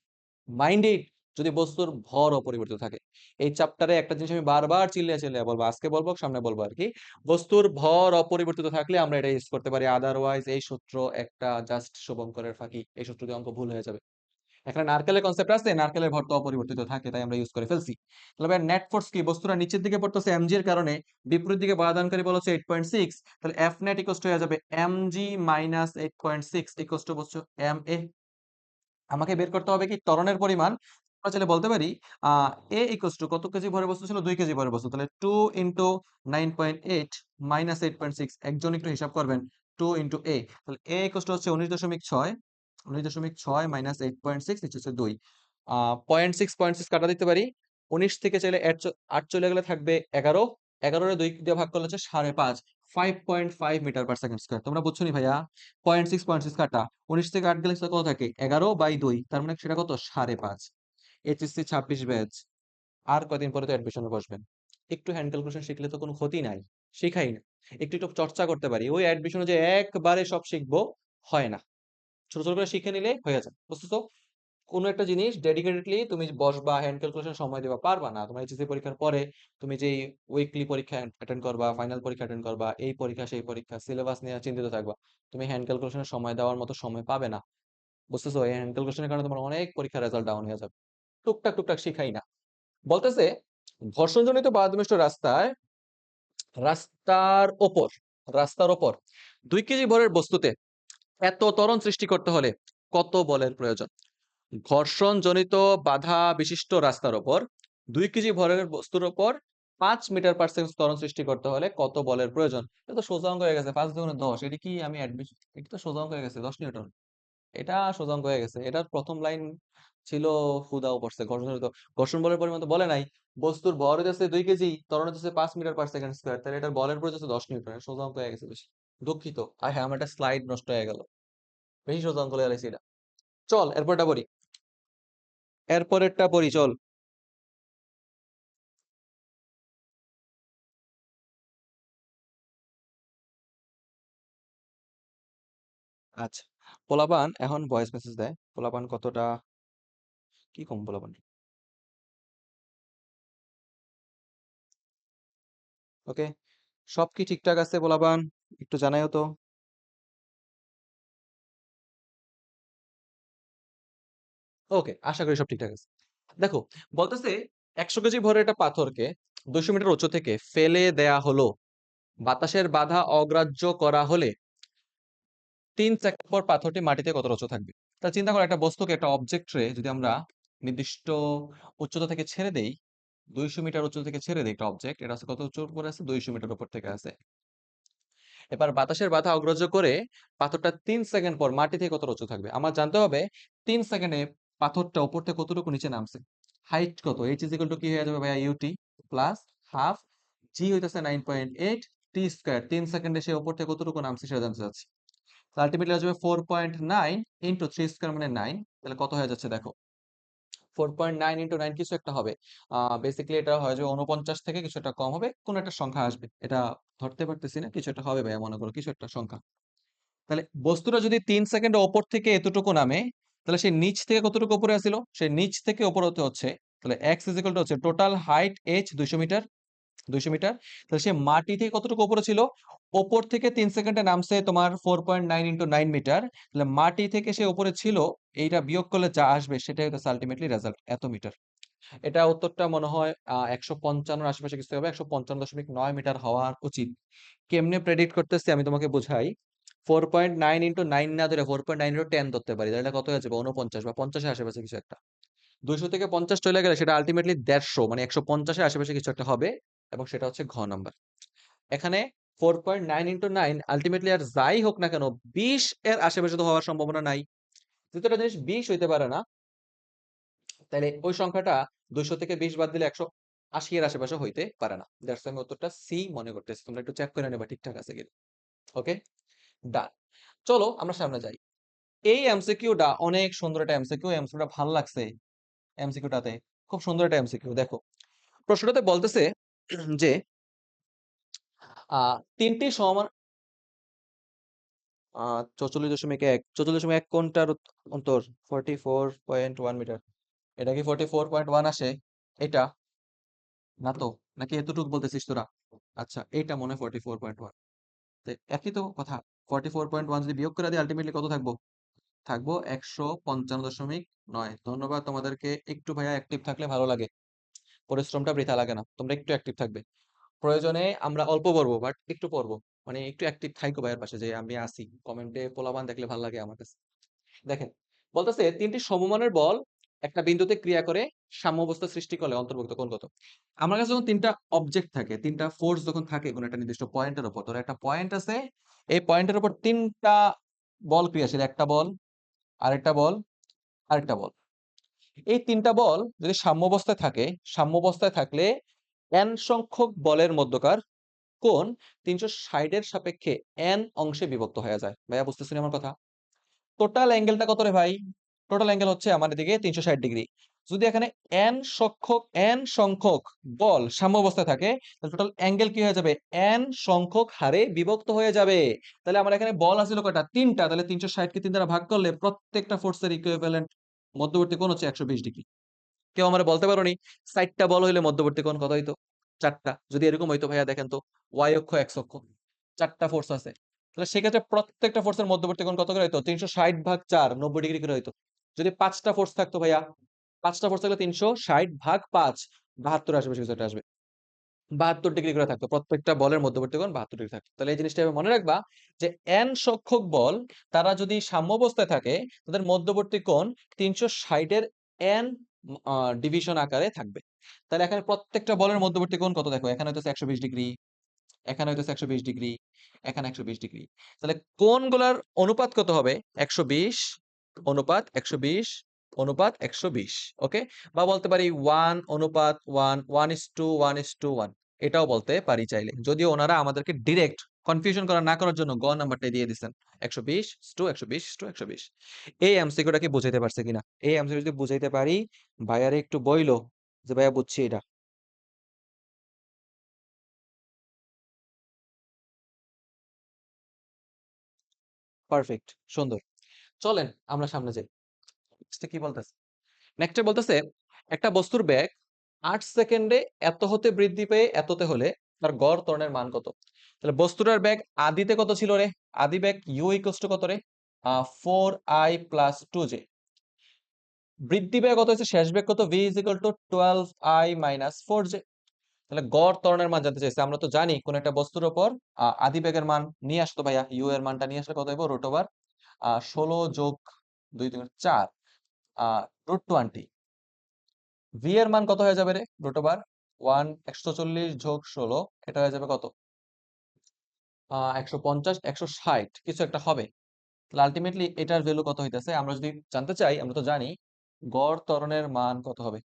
A: মাইন্ড ইট, যদি বস্তুর ভর অপরিবর্তিত থাকে। এই চ্যাপ্টারে একটা জিনিস আমি বারবার চিল্লিয়ে চিল্লিয়ে বলবো, আজকে বলবো, সামনে বলবো আর কি। বস্তুর ভর অপরিবর্তিত থাকলে আমরা এটা ইউজ করতে পারি, আদারওয়াইজ এই সূত্র একটা জাস্ট শুভঙ্করের ফাঁকি, এই সূত্র দিয়ে অঙ্ক ভুল হয়ে যাবে। এখানে নারকেলের কনসেপ্ট আছে, নারকেলের ভর তো অপরিবর্তিত থাকে, তাই আমরা ইউজ করে ফেলছি। তাহলে নেট ফোর্স কি? বস্তুটা নিচের দিকে পড়তেছে এমজি এর কারণে, বিপরীত দিকে বাধাদানকারী বল হচ্ছে 8.6, তাহলে এফ নেট ইকুয়ালস টু হয়ে যাবে এমজি মাইনাস 8.6 ইকুয়ালস টু বলছো এম এ। আমাকে বের করতে হবে কি ত্বরণের পরিমাণ। আমরা চাইলে বলতে পারি এ ইকুয়ালস টু কত কেজি ভরের বস্তু ছিল? 2 কেজি ভরের বস্তু, তাহলে 2 ইন্টু 9.8 মাইনাস 8.6, একজন একটু হিসাব করবেন। 2 ইন্টু এ, তাহলে এ ইকুয়ালস টু হচ্ছে 19.6, 19.6 মাইনাস 8.6, নিচে হচ্ছে 2। 0.6 কাটা দিতে পারি, 19 থেকে চাইলে 8 চলে গেলে থাকবে 11, 11 রে 2 দিয়ে ভাগ করলে হচ্ছে 5.5, 5.5 মিটার পার সেকেন্ড স্কয়ার। তোমরা বুঝছো নি ভাইয়া? 0.6 কাটা 19 থেকে 8 গেলে সেটা কত থাকে? 11/2, তার মানে সেটা কত? 5.5। এইচএসসি 26 ব্যাচ, আর কয়দিন পরে তো অ্যাডমিশনে বসবেন। একটু হ্যান্ড ক্যালকুলেশন শিখলে তো কোনো ক্ষতি নাই, শিখাই না। একটু একটু চর্চা করতে পারি, ওই অ্যাডমিশনে যে একবারে সব শিখবো হয় না, ছোট ছোট করে শিখে নিলে হয়ে যায়, বুঝছো? কোনো একটা জিনিস ডেডিকেটেডলি তুমি বসবা, হ্যান্ড ক্যালকুলেশন সময় দেবা, পারবা না। তোমার এইচএসসি পরীক্ষার পরে তুমি যেই উইকলি পরীক্ষা অ্যাটেন্ড করবা, ফাইনাল পরীক্ষা অ্যাটেন্ড করবা, এই পরীক্ষা সেই পরীক্ষা, সিলেবাস নিয়ে চিন্তিত থাকবা, তুমি হ্যান্ড ক্যালকুলেশনের সময় দেওয়ার মতো সময় পাবে না, বুঝতেছো? এই হ্যান্ড ক্যালকুলেশনের কারণে তোমার অনেক পরীক্ষার রেজাল্ট ডাউন হয়ে যাবে। টুকটাক টুকটাক শিখাই না। বলতেছে ঘর্ষণজনিত বাধাবিষ্ট রাস্তায়, রাস্তার ওপর রাস্তার ওপর 2 কেজি ভরের বস্তুতে এত ত্বরণ সৃষ্টি করতে হলে কত বলের প্রয়োজন? ঘর্ষণজনিত বাধা বিশিষ্ট রাস্তার উপর 2 কেজি ভরের বস্তুর উপর 5 মিটার পার সেকেন্ড ত্বরণ সৃষ্টি করতে হলে কত বলের প্রয়োজন? এটা তো সোজা অঙ্ক হয়ে গেছে, 5×10। এটা কি আমি অ্যাডমিশন, এটা তো সোজা অঙ্ক হয়ে গেছে, 10 নিউটন। এটা সোজা অঙ্ক হয়ে গেছে। এটার প্রথম লাইন ছিল হুদাও পড়ছে, ঘর্ষণজনিত, ঘর্ষণ বলের পরিমাণ তো বলে নাই। বস্তুর ভর হইতেছে 2 কেজি, ত্বরণ হইতেছে 5 মিটার পার সেকেন্ড স্কয়ার, তাহলে এটার বলের প্রয়োজন হচ্ছে 10 নিউটন। সোজা অঙ্ক হয়ে গেছে বেশি। দুঃখিত। আর হ্যাঁ, আমার একটা স্লাইড নষ্ট হয়ে গেল। বেশি সোজা অঙ্ক লাগাইছি এটা। চল এরপরটা পড়ি। এরপরেরটা পড়ি চল। আচ্ছা, পোলাপান এখন ভয়েস মেসেজ দেয়। পোলাপান কতটা কি কম পোলাপান? ওকে, সব কি ঠিকঠাক আছে পোলাপান? একটু জানাইও তো। ওকে, আশা করি সব ঠিকঠাক আছে। দেখো, বলতেছে 100 কেজি ভরের একটা পাথরকে 200 মিটার উঁচু থেকে ফেলে দেয়া হলো। বাতাসের বাধা অগ্রাহ্য করা হলে 3 সেকেন্ড পর পাথরটি মাটিতে কত উঁচু থাকবে? তা চিন্তা করো, একটা বস্তুকে, একটা অবজেক্টরে যদি আমরা নির্দিষ্ট উচ্চতা থেকে ছেড়ে দেই, 200 মিটার উচ্চতা থেকে ছেড়ে দেই একটা অবজেক্ট, এটা আছে কত উঁচুর উপরে আছে? 200 মিটার উপর থেকে আছে। এবার বাতাসের বাধা অগ্রাহ্য করে পাথরটা 3 সেকেন্ড পর মাটি থেকে কত উঁচু থাকবে? আমার জানতে হবে 3 সেকেন্ডে পাথরটা উপর থেকে কতটুকু নিচে নামছে। হাইট কত? এইচ ইজ ইকুয়াল টু কি হয়ে যাবে ভাইয়া? ইউটি প্লাস হাফ জি হইতেছে 9.8 টি স্কয়ার। 3 সেকেন্ডে সে উপর থেকে কতটুকু নামছে সেটা জানতে চাচ্ছি। আলটিমেটলি আসবে 4.9 ইন্টু 3 স্কয়ার মানে 9। তাহলে কত হয়ে যাচ্ছে দেখো, 4.9 ইন্টু 9 কিছু একটা হবে। বেসিক্যালি এটা হয় যে 49 থেকে কিছু একটা কম হবে, কোন একটা সংখ্যা আসবে, এটা ধরতে পারতেছি না, কিছু একটা হবে ভাইয়া, মনে করো কিছু একটা সংখ্যা। তাহলে বস্তুটা যদি 3 সেকেন্ড ওপর থেকে এতটুকু নামে, তাহলে সে নিচ থেকে কতটুকু উপরে আসছিল? সে নিচ থেকে উপরে হতে হচ্ছে, তাহলে এক্স ইজ ইকুয়াল টু হচ্ছে total height h 200 metre, 200 metre. তাহলে সে মাটি থেকে কতটুকু উপরে ছিল? ওপর থেকে 3 সেকেন্ডে নামছে তোমার 4.9 ইন্টু 9 মিটার। তাহলে মাটি থেকে সে উপরে ছিল, এইটা বিয়োগ করলে যা আসবে সেটাই হচ্ছে আলটিমেটলি রেজাল্ট, এত মিটার। এটা উত্তরটা মনে হয় 155 আশেপাশে কিছু হবে, 155.9 মিটার হওয়া উচিত। কেমনে প্রেডিক্ট করতেছি আমি তোমাকে বোঝাই। 4.9 ইন্টু 9 না ধরে 4.9 ইন্টু 10 ধরতে পারি, তাহলে কত হয়ে যাবে? 49 বা 50-এর আশেপাশে কিছু একটা। 200 থেকে 50 চলে গেলে সেটা আলটিমেটলি 150, মানে 150-এর আশেপাশে কিছু একটা হবে, এবং সেটা হচ্ছে ঘ নাম্বার। এখানে 4.9 ইন্টু 9 আলটিমেটলি আর যাই হোক না কেন 20 এর আশেপাশে তো হওয়ার সম্ভাবনা নাই। যেহেতু একটা জিনিস 20 হইতে পারে না, তাহলে ওই সংখ্যাটা 200 থেকে 20 বাদ দিলে 180 এর আশেপাশে হইতে পারে না। দ্যাটস আমি উত্তরটা সি মনে করতেছি, তোমরা একটু চেক করে নেবা ঠিকঠাক আছে কিনা। ওকে, ডান। চলো আমরা সামনে যাই। এই এমসিকিউটা অনেক সুন্দর একটা এমসিকিউ, এমসিকিউটা ভালো লাগছে। এমসিকিউটাতে খুব সুন্দর একটা এমসিকিউ। দেখো, প্রশ্নটাতে বলতেছে যে 3টি সমান 44.1, 44.1 কোনটার অন্তর? 44.1 মিটার। এটা কি 44.1 আসে? এটা না তো, নাকি এতটুকু বলতেছিস তোরা? আচ্ছা, এইটা মনে হয় 44.1। একই তো কথা। 44.1 যদি বিয়োগ করে দিই আলটিমেটলি কত থাকবো? থাকবো 155.9। ধন্যবাদ তোমাদেরকে। একটু ভাইয়া অ্যাক্টিভ থাকলে ভালো লাগে, পরিশ্রমটা বৃথা লাগে না, তোমরা একটু অ্যাক্টিভ থাকবে। প্রয়োজনে আমরা অল্প পড়বো, বাট একটু পড়বো, মানে একটু অ্যাক্টিভ থাইকো ভাইয়ের পাশে, যে আমি আসি কমেন্টে পোলাবান দেখলে ভালো লাগে আমার কাছে। দেখেন, বলতেছে 3টি সমমানের বল একটা বিন্দুতে ক্রিয়া করে সাম্যাবস্থা সৃষ্টি করলে অন্তর্ভুক্ত কোন কত? আমার কাছে যখন 3টা অবজেক্ট থাকে, 3টা ফোর্স যখন থাকে কোন একটা নির্দিষ্ট পয়েন্টের উপর, ধরো একটা পয়েন্ট আছে, এই পয়েন্টের উপর 3টা বল ক্রিয়াশীল, একটা বল, আরেকটা বল, আরেকটা বল। এই 3টা বল যদি সাম্যাবস্থায় থাকে, সাম্যাবস্থায় থাকলে n সংখ্যক বলের মধ্যকার কোণ 360 এর সাপেক্ষে n অংশে বিভক্ত হয়ে যায়। ভাইয়া বুঝতেছেন আমার কথা? টোটাল অ্যাঙ্গেলটা কত রে ভাই? টোটাল অ্যাঙ্গেল হচ্ছে আমার এদিকে 360 ডিগ্রি। যদি এখানে n সংখ্যক বল সাম্যাবস্থায় থাকে, তাহলে টোটাল অ্যাঙ্গেল কি হয়ে যাবে? n সংখ্যক হারে বিভক্ত হয়ে যাবে। তাহলে আমার এখানে বল আছিল কয়টা? 3টা। তাহলে 360 কে 3 দ্বারা ভাগ করলে প্রত্যেকটা ফোর্সের ইকুইভ্যালেন্ট মধ্যবর্তী কোণ হচ্ছে 120 ডিগ্রি। কেউ আমার বলতে পারোনি 4টা বল হইলে মধ্যবর্তী কোণ কত হইতো? 4টা। যদি এরকম হইতো ভাইয়া দেখেন তো, y অক্ষ x অক্ষ, 4টা ফোর্স আছে, তাহলে সেক্ষেত্রে প্রত্যেকটা ফোর্সের মধ্যবর্তী কোণ কত করে হইতো? 360 ভাগ 4, 90 ডিগ্রি করে হইতো। যদি 5টা ফোর্স থাকতো ভাইয়া, 5টা ফোর্স থাকলে 360 ভাগ 5, 72 আশেপাশে কিছু একটা আসবে। 72 ডিগ্রি করে থাকতো, প্রত্যেকটা বলের মধ্যবর্তী কোণ 72 ডিগ্রি থাকতো। তাহলে এই জিনিসটা এভাবে মনে রাখবা যে n সংখ্যক বল তারা যদি সাম্যাবস্থায় থাকে, তাদের মধ্যবর্তী কোণ 360 এর n ডিভিশন আকারে থাকবে। তাহলে এখানে প্রত্যেকটা বলের মধ্যবর্তী কোণ কত দেখো, এখানে হইতেছে 120 ডিগ্রি, এখানে হইতেছে 120 ডিগ্রি, এখানে 120 ডিগ্রি। তাহলে কোণগুলার অনুপাত কত হবে? 120 অনুপাত 120 অনুপাত 120। ওকে, বা বলতে পারি 1 অনুপাত 1, 1:1:1। এটাও বলতে পারি চাইলে, যদিও ওনারা আমাদেরকে ডিরেক্ট কনফিউশন না করার জন্য গ নাম্বারটাই দিয়ে দিছেন। ১২০ টু ১২০ টু ১২০। এই এমসিকিউটা কি বুঝাইতে পারছে কিনা? এই এমসিকিউ যদি বুঝাইতে পারি, ভাইয়ারে একটু বইলো যে ভাইয়া বুঝছি এটা। পারফেক্ট, সুন্দর। চলেন আমরা সামনে যাই। নেক্সটে কি বলতেছে? নেক্সটে বলতেছে একটা বস্তুর বেগ ৮ সেকেন্ডে এত হতে বৃদ্ধি পেয়ে এততে হলে তার গড় ত্বরণের মান কত? তাহলে বস্তুটার বেগ আদিতে কত ছিল রে? আদি বেগ u ইকুয়ালস টু কত রে? 4i plus 2j। বৃদ্ধি বেগ কত হয়েছে? শেষ বেগ কত? v is equal two 12i minus 4j। তাহলে গড় ত্বরণের মান জানতে চাইছে। আমরা তো জানি কোন একটা বস্তুর উপর আদি বেগের মান নিয়ে আসতো ভাইয়া, u এর মানটা নিয়ে আসলে কত হইব? রুট ওভার 16 যোগ 2 3 4 রুট 20। v এর মান কত হয়ে যাবে রে? রুট ওভার 140 যোগ 16, এটা হয়ে যাবে কত? 150 160 কিছু একটা হবে। তাহলে আলটিমেটলি এটার ভ্যালু কত হইতেছে? আমরা যদি জানতে চাই, আমরা তো জানি গড় ত্বরণের মান কত হবে।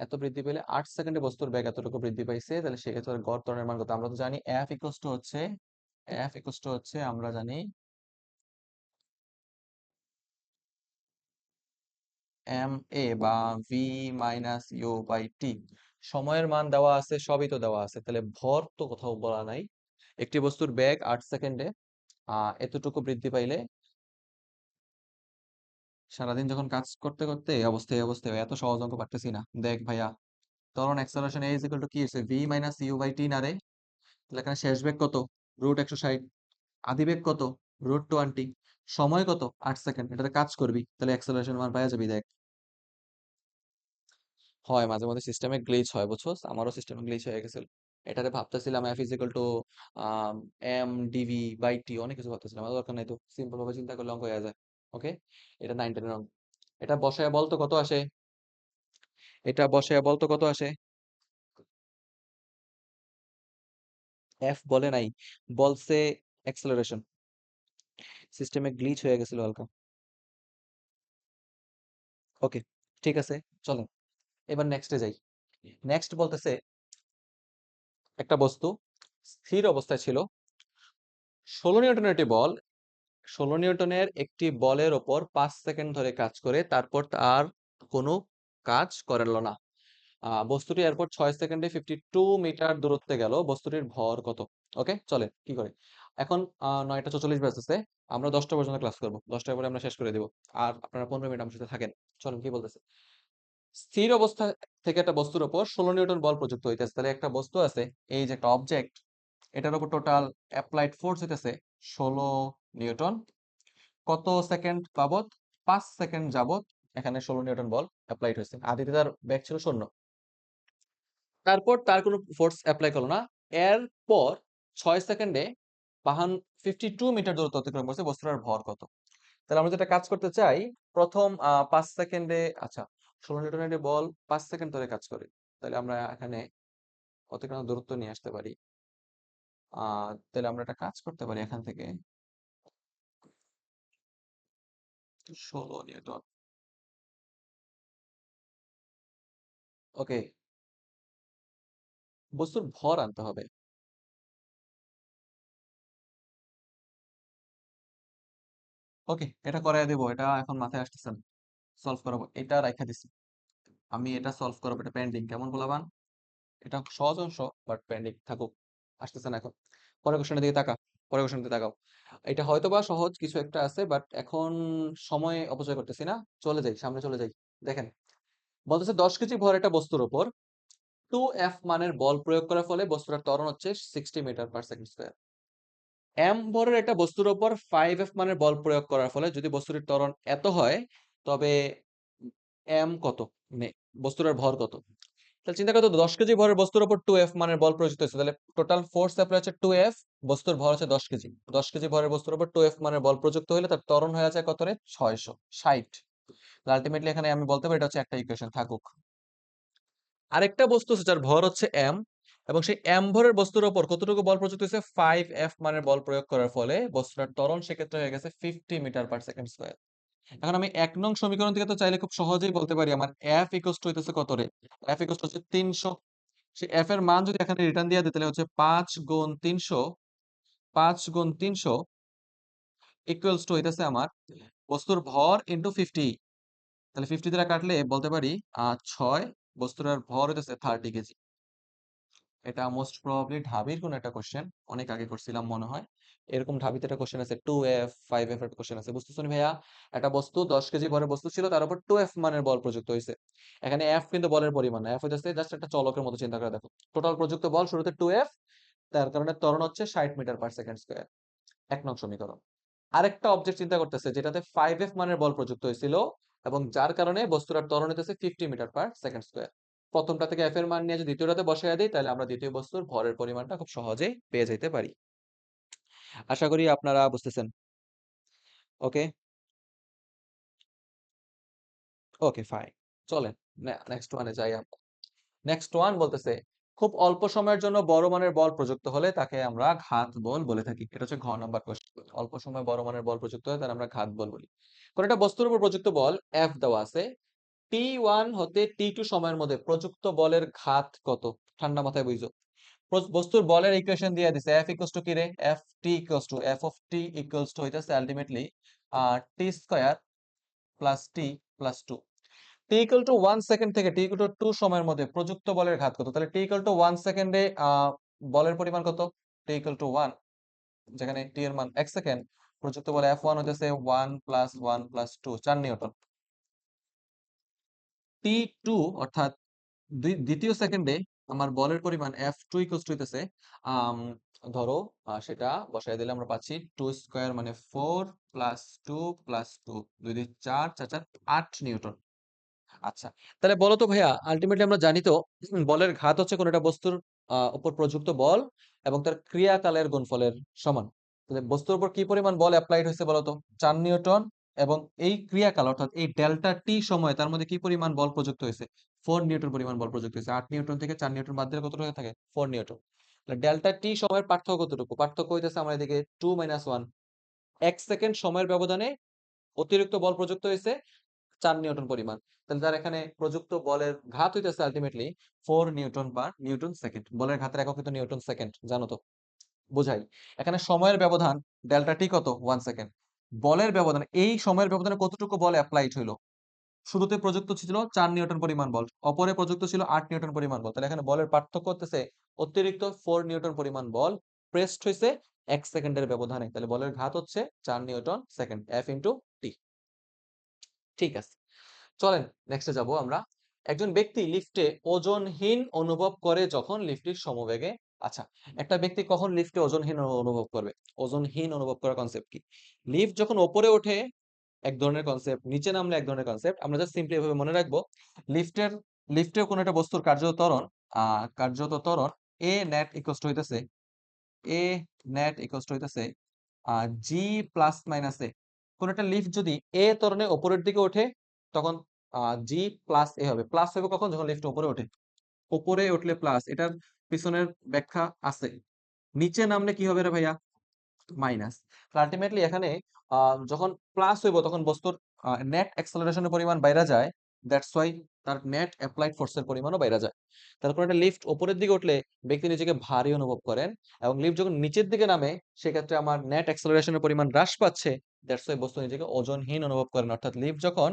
A: এত বৃদ্ধি পেলে 8 সেকেন্ডে বস্তুর বেগ এতটুকু বৃদ্ধি পাইছে, তাহলে সেক্ষেত্রে গড় ত্বরণের মান কত? আমরা তো জানি F ইকুয়ালস টু হচ্ছে আমরা জানি এম এ বা V minus you by T. সময়ের মান দেওয়া আছে, সবই তো দেওয়া আছে, তাহলে ভর তো কোথাও বলা নাই। একটি বস্তুর বেগ 8 সেকেন্ডে এতটুকু বৃদ্ধি পাইলে সারাদিন যখন কাজ করতে করতে এই অবস্থায় এত সহজ অঙ্ক পারতেছি না। দেখ ভাইয়া, ত্বরণ acceleration A is equal two কি হচ্ছে? V minus you by T না রে? তাহলে এখানে শেষ বেগ কত? রুট 160। আদি বেগ কত? রুট 20। সময় কত? 8 সেকেন্ড। এটাতে কাজ করবি, তাহলে অ্যাক্সেলারেশন মান পাওয়া যাবি। দেখ, হয় মাঝে মধ্যে সিস্টেমে গ্লিচ হয়, বুঝছস? আমারও সিস্টেমে গ্লিচ হয়ে গেছিল। এটাতে ভাবতেছিলাম F is equal to m dv by t, অনেক কিছু ভাবতেছিলাম। আমার দরকার নাই তো, সিম্পল ভাবে চিন্তা করলে অঙ্ক হয়ে যায়। ওকে, এটা 9 10 এর অঙ্ক। এটা বসায় বলতো কত আসে? এটা বসায় বলতো কত আসে? এফ বলে নাই, বলছে অ্যাক্সেলারেশন। সিস্টেমে গ্লিচ হয়ে গেছিল হালকা। ওকে, ঠিক আছে, চলো এবার নেক্সটে যাই। নেক্সট বলতেছে একটা বস্তু স্থির অবস্থায় ছিল, 16 নিউটনের একটি বল, 16 নিউটনের একটি বলের ওপর 5 সেকেন্ড ধরে কাজ করে, তারপর তার কোনো কাজ করলো না। বস্তুটি এরপর 6 সেকেন্ডে 52 মিটার দূরত্বে গেল। বস্তুটির ভর কত? ওকে, চলে কি করে। এখন 9টা 44 বাজতেছে। আমরা 10টা পর্যন্ত ক্লাস করবো, 10টার পরে আমরা শেষ করে দিব। আর আপনারা 15 মিনিট আমার সাথে থাকেন। চলুন কি বলতেছে। স্থির অবস্থা থেকে একটা বস্তুর উপর 16 নিউটন বল প্রযুক্ত হইতেছে। তাহলে একটা বস্তু আছে, এই যে একটা অবজেক্ট, এটার উপর টোটাল অ্যাপ্লাইড ফোর্স হইতেছে 16 নিউটন। কত সেকেন্ড বাবদ? 5 সেকেন্ড যাবত এখানে 16 নিউটন বল অ্যাপ্লাইড হয়েছে। আদিতে তার ব্যাগ ছিল 0। তারপর তার কোনো ফোর্স অ্যাপ্লাই করলো না। এরপর 6 সেকেন্ডে 52 মিটার দূরত্ব অতিক্রম করছে। বস্তুটার ভর কত? তাহলে আমরা যেটা কাজ করতে চাই, প্রথম 5 সেকেন্ডে, আচ্ছা, 16 নিউটনের একটি বল 5 সেকেন্ড ধরে কাজ করে, তাহলে আমরা এখানে অতিক্রান্ত দূরত্ব নিয়ে আসতে পারি। তাহলে আমরা একটা কাজ করতে পারি এখান থেকে। 16 নিউটন। ওকে, বস্তুর ভর আনতে হবে। ওকে, এটা করাই দেবো, এটা এখন মাথায় আসতেছে না। সলভ করাবো, এটা রাখা দিছি। আমি এটা সলভ করাবো, এটা পেন্ডিং। কেমন বলাবান? এটা সহজ অংশ, বাট পেন্ডিং থাকুক, আসতেছে না এখন। পরের কোশ্চেনের দিকে তাকা, পরের কোশ্চেনের দিকে তাকাও। এটা হয়তো বা সহজ কিছু একটা আছে, বাট এখন সময় অপচয় করতেছি না। চলে যাই, সামনে চলে যাই। দেখেন, বলতেছে 10 কেজি ভর একটা বস্তুর উপর 2F মানের বল প্রয়োগ করার ফলে বস্তুটার ত্বরণ হচ্ছে 60 metre per second square. M ভরের একটা বস্তুর উপর 5F মানের বল প্রয়োগ করার ফলে যদি বস্তুটির ত্বরণ এত হয়, তবে এম কত, মানে বস্তুটার ভর কত? তাহলে চিন্তা করতো 10 কেজি ভরের বস্তুর উপর 2F মানের বল প্রয়োজিত হচ্ছে, তাহলে টোটাল ফোর্স অ্যাপ্লাই হচ্ছে 2F, বস্তুর ভর হচ্ছে 10 কেজি। 10 কেজি ভরের বস্তুর উপর 2F মানের বল প্রযুক্ত হলে তার ত্বরণ হয়ে যায় কত রে? 660। আলটিমেটলি এখানে আমি বলতে পারি এটা হচ্ছে একটা ইকুয়েশন থাকুক। আরেকটা বস্তু আছে যার ভর হচ্ছে m, এবং সেই m ভরের বস্তুর উপর কতটুকু বল প্রযুক্ত হয়েছে? 5F মানের বল প্রয়োগ করার ফলে বস্তুটার ত্বরণ সেক্ষেত্রে হয়ে গেছে 50 মিটার পার সেকেন্ড স্কয়ার। এখন আমি 1 নং সমীকরণ থেকে তো চাইলে খুব সহজেই বলতে পারি আমার F ইকুয়ালস টু হইতেছে কত রে? F ইকুয়ালস টু হচ্ছে 300। সেই F এর মান যদি এখানে রিটার্ন দিয়ে দিই, তাহলে হচ্ছে 5 গুণ 300 5 গুণ 300 ইকুয়ালস টু হইতেছে আমার বস্তুর ভর ইনটু 50। তাহলে 50 দ্বারা কাটলে বলতে পারি 6, বস্তুর ভর হইতেছে 30 কেজি। এটা মোস্ট প্রবাবলি ঢাবির কোন একটা কোশ্চেন, অনেক আগে করছিলাম মনে হয়। এরকম ঢাবিতে একটা কোশ্চেন আছে, 2F 5F এর কোশ্চেন আছে, বুঝতেছো নি ভাইয়া? একটা বস্তু 10 কেজি ভরের বস্তু ছিল, তার উপর 2F মানের বল প্রযুক্ত হয়েছে। এখানে F কিন্তু বলের পরিমাণ না, F হইতেছে জাস্ট একটা চলকের মতো চিন্তা করে দেখো। টোটাল প্রযুক্ত বল শুরুতে 2F, তার কারণে ত্বরণ হচ্ছে 60 মিটার পার সেকেন্ড স্কয়ার। 1 নং সমীকরণ। আরেকটা অবজেক্ট চিন্তা করতেছে যেটাতে 5F মানের বল প্রযুক্ত হয়েছিল, এবং যার কারণে বস্তুটার ত্বরণ হইতেছে 50 মিটার পার সেকেন্ড স্কয়ার। প্রথমটা থেকে F এর মান নিয়ে যদি দ্বিতীয়টাতে বসায় দিই, তাহলে আমরা দ্বিতীয় বস্তুর ভরের পরিমাণটা খুব সহজেই পেয়ে যেতে পারি। আশা করি আপনারা বুঝতেছেন। ওকে, ওকে, ফাইন। চলেন নেক্সট ওয়ানে যাই আমরা। নেক্সট ওয়ান বলতেছে, খুব অল্প সময়ের জন্য বড় মানের বল প্রযুক্ত হলে তাকে আমরা ঘাত বল বলে থাকি। এটা হচ্ছে ঘ নাম্বার কোশ্চেন। অল্প সময় বড় মানের বল প্রযুক্ত হয় তাহলে আমরা ঘাত বল বলি। কোন একটা বস্তুর উপর প্রযুক্ত বল F দেওয়া আছে, T1 হতে T2 সময়ের মধ্যে প্রযুক্ত বলের ঘাত কত? ঠান্ডা মাথায় বুঝো। বস্তুর বলের ইকুয়েশন দিয়ে দিছে, F ইকুয়ালস টু কি রে? Ft equals to F of T equals to হইতাছে ultimately T square plus T plus 2। T equal to 1 second থেকে T ইকুয়াল টু 2 সময়ের মধ্যে প্রযুক্ত বলের ঘাত কত? তাহলে T ইকুয়াল টু 1 সেকেন্ডে বলের পরিমাণ কত? T ইকুয়াল টু 1, যেখানে T এর মান 1 সেকেন্ড, প্রযুক্ত বল F1 হইতেছে 1 প্লাস 1 প্লাস 2, 4 নিউটন। T2 অর্থাৎ দ্বিতীয় সেকেন্ডে আমার বলের পরিমাণ F2 ইকুয়ালস টু হইতেছে, আম, ধরো সেটা বসাই দিলে আমরা পাচ্ছি 2 স্কয়ার মানে 4 প্লাস 2 প্লাস 2, 2 2 4, 4 4 8 নিউটন। আচ্ছা, তাহলে বলো তো ভাইয়া, আলটিমেটলি আমরা জানি তো বলের ঘাত হচ্ছে কোন একটা বস্তুর উপর প্রযুক্ত বল এবং তার ক্রিয়াকালের গুণফলের সমান। তাহলে বস্তুর উপর কি পরিমাণ বল অ্যাপ্লাইড হয়েছে বলো তো? 4 নিউটন। এবং এই ক্রিয়াকাল অর্থাৎ এই ডেল্টা টি সময় তার মধ্যে কি পরিমাণ বল প্রযুক্ত হয়েছে? 4 নিউটন পরিমাণ বল প্রযুক্ত হয়েছে। 8 নিউটন থেকে 4 নিউটন বাদ দিলে কতটুকু থাকে? 4 নিউটন। তাহলে ডেল্টা টি সময়ের পার্থক্য কতটুকু? পার্থক্য হইতেছে আমার এদিকে 2 মাইনাস 1। 1 সেকেন্ড সময়ের ব্যবধানে অতিরিক্ত বল প্রযুক্ত হয়েছে 4 নিউটন পরিমাণ। তাহলে তার এখানে প্রযুক্ত বলের ঘাত হইতেছে আলটিমেটলি 4 নিউটন পার নিউটন সেকেন্ড। বলের ঘাতের একক কিন্তু নিউটন সেকেন্ড, জানো তো? বুঝাই। এখানে সময়ের ব্যবধান ডেল্টা টি কত? 1 সেকেন্ড। বলের ব্যবধান, এই সময়ের ব্যবধানে কতটুকু বল অ্যাপ্লাইড হইলো? শুরুতে প্রযুক্ত ছিল 4 নিউটন পরিমাণ বল, অপরে প্রযুক্ত ছিল 8 নিউটন পরিমাণ বল। তাহলে এখানে বলের পার্থক্য হতেছে অতিরিক্ত 4 নিউটন পরিমাণ বল প্রেসড হইছে 1 সেকেন্ডের ব্যবধানে। তাহলে বলের ঘাত হচ্ছে 4 নিউটন সেকেন্ড, F ইনটু টি। ঠিক আছে, চলেন নেক্সটে যাব আমরা। একজন ব্যক্তি লিফটে ওজনহীন অনুভব করে যখন লিফটটির সমবেগে। আচ্ছা, একটা ব্যক্তি কখন লিফটে ওজনহীন অনুভব করবে? ওজনহীন অনুভব করার কনসেপ্ট কি? লিফট যখন উপরে ওঠে এক ধরনের কনসেপ্ট, নিচে নামলে এক ধরনের কনসেপ্ট। আমরা জাস্ট সিম্পলি এভাবে মনে রাখবো, লিফটের লিফটের কোন একটা বস্তুর কার্যত ত্বরণ এ নেট ইকুয়ালস টু হইতেছে, এ নেট ইকুয়ালস টু হইতেছে জি প্লাস মাইনাস এ। কোন একটা লিফট যদি এ ত্বরণে উপরের দিকে ওঠে, তখন জি প্লাস এ হবে। প্লাস হবে কখন? যখন লিফট উপরে ওঠে। উপরে উঠলে প্লাস, এটার পিছনের ব্যাখ্যা আছে। নিচে নামলে কি হবে রে ভাইয়া? মাইনাস। আলটিমেটলি এখানে যখন প্লাস হইব তখন বস্তুর নেট অ্যাক্সেলারেশনের পরিমাণ বাইরা যায়। দ্যাটস ওয়াই তার নেট অ্যাপ্লাইড ফোর্সের পরিমাণও বাইরা যায়। তার কারণে একটা লিফট উপরের দিকে উঠলে ব্যক্তি নিজেকে ভারী অনুভব করেন, এবং লিফট যখন নিচের দিকে নামে সেক্ষেত্রে আমার নেট অ্যাক্সেলারেশনের পরিমাণ হ্রাস পাচ্ছে। দ্যাটস ওয়াই বস্তু নিজেকে ওজনহীন অনুভব করেন, অর্থাৎ লিফট যখন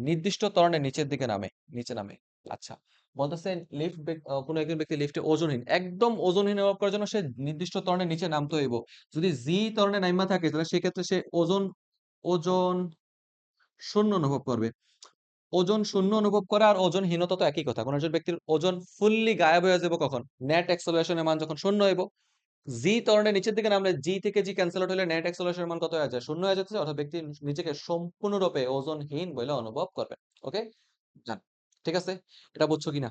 A: নির্দিষ্ট ত্বরণে নিচের দিকে নামে, নিচে নামে। আচ্ছা, বলতেছে লিফট কোনো একজন ব্যক্তি লিফটে ওজনহীন, একদম ওজনহীন অনুভব করার জন্য সে নির্দিষ্ট ত্বরণে নিচে নামতে হইব। যদি জি ত্বরণে নাইমা থাকে তাহলে সেক্ষেত্রে সে ওজন শূন্য অনুভব করবে। ওজন শূন্য অনুভব করা আর ওজনহীনতা তো একই কথা। কোন একজন ব্যক্তির ওজন ফুললি গায়েব হয়ে যাবে কখন? নেট অ্যাক্সেলারেশনের মান যখন শূন্য হইব। জি ত্বরণের নিচের দিকে নামলে জি থেকে জি ক্যান্সেল আউট হলে নেট অ্যাক্সেলারেশনের মান কত হয়ে যায়? শূন্য হয়ে যাচ্ছে, অর্থাৎ ব্যক্তি নিজেকে সম্পূর্ণরূপে ওজনহীন বলে অনুভব করবে। ওকে, জান, ঠিক আছে? এটা বুঝছো কিনা?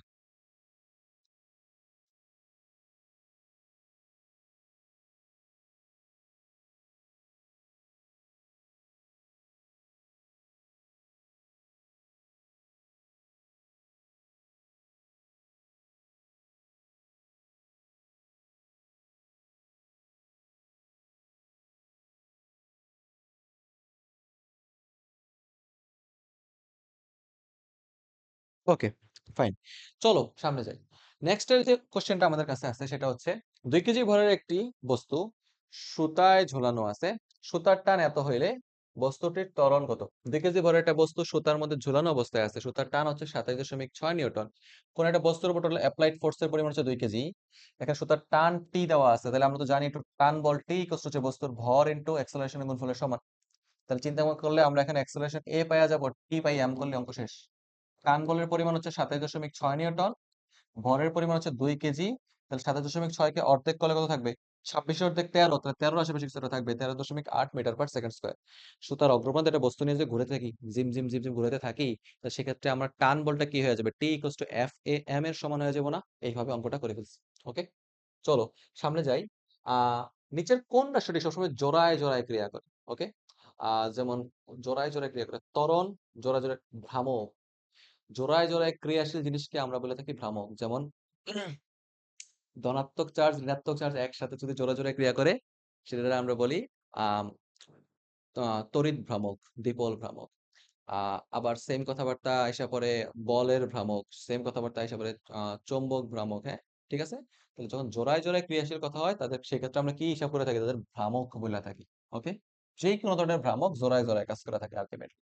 A: ওকে, ফাইন। চলো সামনে যাই। নেক্সট এর যে কোশ্চেনটা আমাদের কাছে আছে সেটা হচ্ছে, 2 কেজি ভরের একটি বস্তু সুতায় ঝোলানো আছে, সুতার টান এত হইলে বস্তুটির ত্বরণ কত? 2 কেজি ভরের একটা বস্তু সুতার মধ্যে ঝুলানো অবস্থায় আছে, সুতার টান হচ্ছে 27.6 নিউটন। কোন একটা বস্তুর উপর অ্যাপ্লাইড ফোর্সের পরিমাণ হচ্ছে 2 কেজি। এখানে সুতার টান টি দেওয়া আছে, তাহলে আমরা তো জানি একটু টান বল টি ইকুয়াল হচ্ছে বস্তুর ভর ইনটু অ্যাক্সেলারেশনের গুণফলের সমান। তাহলে চিন্তা করলে আমরা এখানে অ্যাক্সেলারেশন এ পাইয়া যাব, টি পাই এম করলে অঙ্ক শেষ। টান বলের পরিমাণ হচ্ছে 27.6 নিউটন, ভরের পরিমাণ হচ্ছে 2 কেজি। তাহলে 27.6 কে অর্ধেক করলে কত থাকবে? 26 অর্ধেক 13, তাহলে 13 আশেপাশে কিছু একটা থাকবে, 13.8 মিটার পার সেকেন্ড স্কয়ার। সুতার অগ্রপ্রান্ত একটা বস্তু নিয়ে যে ঘুরে থাকি, জিম জিম জিম জিম ঘুরাতে থাকি, তো সেক্ষেত্রে আমরা টান বলটা কি হয়ে যাবে? T equals to F a m এর সমান হয়ে যাবো না? এইভাবে অঙ্কটা করে ফেলছি। ওকে, চলো সামনে যাই। নিচের কোন রাশিটি সবসময় জোড়ায় জোড়ায় ক্রিয়া করে? ওকে, যেমন জোড়ায় জোড়ায় ক্রিয়া করে ত্বরণ, জোড়ায় জোড়ায় ভ্রামক। জোড়ায় জোড়ায় ক্রিয়াশীল জিনিসকে আমরা বলে থাকি ভ্রামক। যেমন ধনাত্মক চার্জ ঋণাত্মক চার্জ একসাথে যদি জোড়া জোড়ায় ক্রিয়া করে, সেটা আমরা বলি আম, তড়িৎ ভ্রামক, দ্বিপোল ভ্রামক। আবার সেম কথাবার্তা এসে পড়ে বলের ভ্রামক, সেম কথাবার্তা এসে পড়ে চৌম্বক ভ্রামক। হ্যাঁ, ঠিক আছে। তাহলে যখন জোড়ায় জোড়ায় ক্রিয়াশীল কথা হয়, তাদের সেক্ষেত্রে আমরা কি হিসাব করে থাকি? তাদের ভ্রামক বলে থাকি। ওকে, যে কোনো ধরনের ভ্রামক জোড়ায় জোড়ায় কাজ করে থাকে আলটিমেটলি।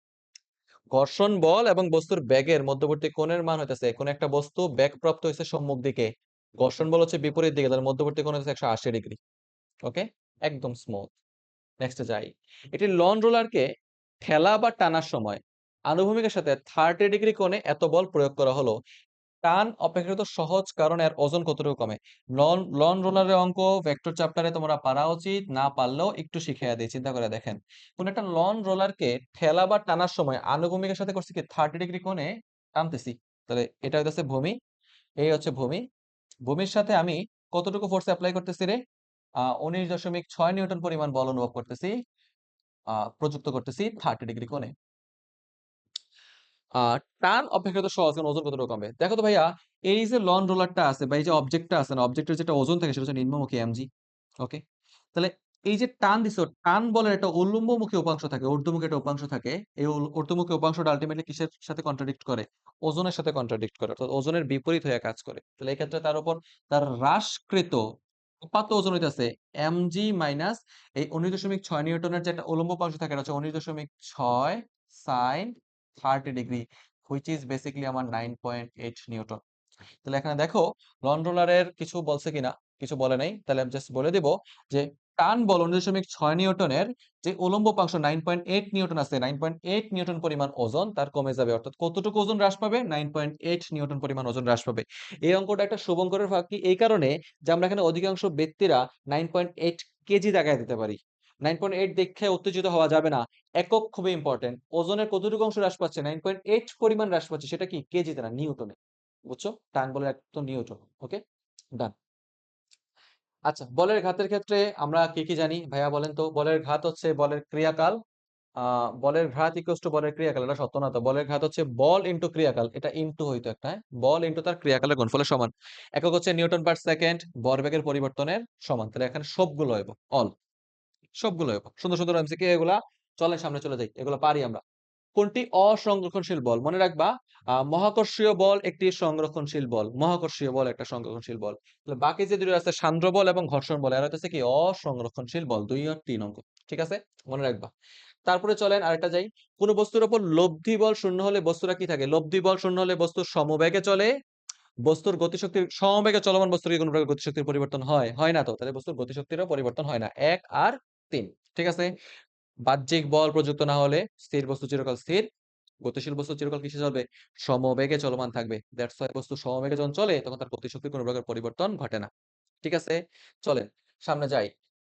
A: ঘর্ষণ বল এবং বস্তুর বেগের মধ্যবর্তী কোণের মান হইতেছে, কোন একটা বস্তু বেগ প্রাপ্ত হয়েছে সম্মুখ দিকে, ঘর্ষণ বল হচ্ছে বিপরীত দিকে, তার মধ্যবর্তী কোণ হচ্ছে 180 ডিগ্রি। ওকে, একদম স্মুথ। নেক্সটে যাই। এটি লন রোলারকে ঠেলা বা টানার সময় আনুভূমিকের সাথে 30 ডিগ্রি কোণে এত বল প্রয়োগ করা হলো। টান অপেক্ষাকৃত সহজ কারণ এর ওজন কতটুকু কমে? লন লন রোলারের অঙ্ক ভেক্টর চ্যাপ্টারে তোমরা পারা উচিত, না পারলেও একটু শিখিয়ে দিই। চিন্তা করে দেখেন, কোন একটা লন রোলারকে ঠেলা বা টানার সময় আনুভূমিকের সাথে করছি কি 30 ডিগ্রি কোণে টানতেছি। তাহলে এটা হচ্ছে ভূমি, এই হচ্ছে ভূমি। ভূমির সাথে আমি কতটুকু ফোর্স অ্যাপ্লাই করতেছি রে? 19.6 নিউটন পরিমাণ বল অনুভব করতেছি, প্রযুক্ত করতেছি 30 ডিগ্রি কোণে। টান অপেক্ষাকৃত সহজ কারণ ওজন কতটুকু কমবে? দেখো তো ভাইয়া, এই যে লন রোলারটা আছে বা এই যে অবজেক্টটা আছে না, অবজেক্টের যেটা ওজন থাকে সেটা হচ্ছে নিম্নমুখী এমজি। ওকে, তাহলে এই যে টান দিছো, টান বলের একটা উল্লম্বমুখী উপাংশ থাকে, ঊর্ধ্বমুখী একটা উপাংশ থাকে। এই ঊর্ধ্বমুখী উপাংশটা আলটিমেটলি কিসের সাথে কন্ট্রাডিক্ট করে? ওজনের সাথে কন্ট্রাডিক্ট করে, অর্থাৎ ওজনের বিপরীত হয়ে কাজ করে। তাহলে এই ক্ষেত্রে তার উপর তার হ্রাসকৃত আপাত ওজন হইতাছে এমজি মাইনাস এই 19.6 নিউটনের যে একটা উল্লম্ব উপাংশ থাকে, এটা হচ্ছে 19.6 sine 30 degree, which is basically আমার 9.8 নিউটন। তাহলে এখানে দেখো লন রোলারের কিছু বলছে কিনা, কিছু বলে নাই। তাহলে আমি জাস্ট বলে দিব যে টান বল 19.6 নিউটনের যে উলম্ব উপাংশ 9.8 নিউটন আছে, 9.8 নিউটন পরিমাণ ওজন তার কমে যাবে। অর্থাৎ কতটুকু ওজন হ্রাস পাবে? 9.8 নিউটন পরিমাণ ওজন হ্রাস পাবে। এই অঙ্কটা একটা শুভঙ্করের ফাঁকি এই কারণে যে আমরা এখানে অধিকাংশ ব্যক্তিরা 9.8 কেজি দেখায় দিতে পারি। 9.8 দেখে উত্তেজিত হওয়া যাবে না। একক খুবই ইম্পর্টেন্ট। ওজনের কতটুকু অংশ হ্রাস পাচ্ছে? 9.8 পরিমাণ হ্রাস পাচ্ছে, সেটা কি কেজিতে না, নিউটনে। বুঝছো? টান বলের এক তো নিউটন। ওকে, ডান। আচ্ছা, বলের ঘাতের ক্ষেত্রে আমরা কি কি জানি ভাইয়া বলেন তো? বলের ঘাত হচ্ছে বলের ক্রিয়াকাল। বলের ঘাত ইকুয়ালস টু বলের ক্রিয়াকাল, এটা সত্য না তো? বলের ঘাত হচ্ছে বল ইনটু ক্রিয়াকাল, এটা ইনটু হইতো একটা, হ্যাঁ? বল ইনটু তার ক্রিয়াকালের গুণফলের সমান। একক হচ্ছে নিউটন পার সেকেন্ড, ভরবেগের পরিবর্তনের সমান। তাহলে এখানে সবগুলো হইব, অল সবগুলো হইব। সুন্দর সুন্দর এমসিকিউ এগুলা। চলেন সামনে চলে যাই, এগুলো পারি আমরা। কোনটি অসংরক্ষণশীল বল? মনে রাখবা, মহাকর্ষীয় বল একটি সংরক্ষণশীল বল, মহাকর্ষীয় বল একটা সংরক্ষণশীল বল। তাহলে বাকি যে দুটো আছে সান্দ্র বল এবং ঘর্ষণ বল, এরা হচ্ছে কি অসংরক্ষণশীল বল, 2 আর 3 অঙ্ক। ঠিক আছে, মনে রাখবা। তারপরে চলেন আরেকটা যাই। কোন বস্তুর উপর লব্ধি বল শূন্য হলে বস্তুটা কি থাকে? লব্ধি বল শূন্য হলে বস্তু সমবেগে চলে। বস্তুর গতিশক্তির সমবেগে চলমান বস্তুর কি কোনো প্রকার গতিশক্তির পরিবর্তন হয়? হয় না তো? তাহলে বস্তুর গতিশক্তিরও পরিবর্তন হয় না। 1 আর 3। ঠিক আছে। বাহ্যিক বল প্রযুক্ত না হলে স্থির বস্তু চিরকাল স্থির, গতিশীল বস্তু চিরকাল কিসে চলবে? সমবেগে চলমান থাকবে। দ্যাটস ওয়াই বস্তু সমবেগে যখন চলে তখন তার গতিশক্তির কোনো প্রকার পরিবর্তন ঘটে না। ঠিক আছে, চলেন সামনে যাই।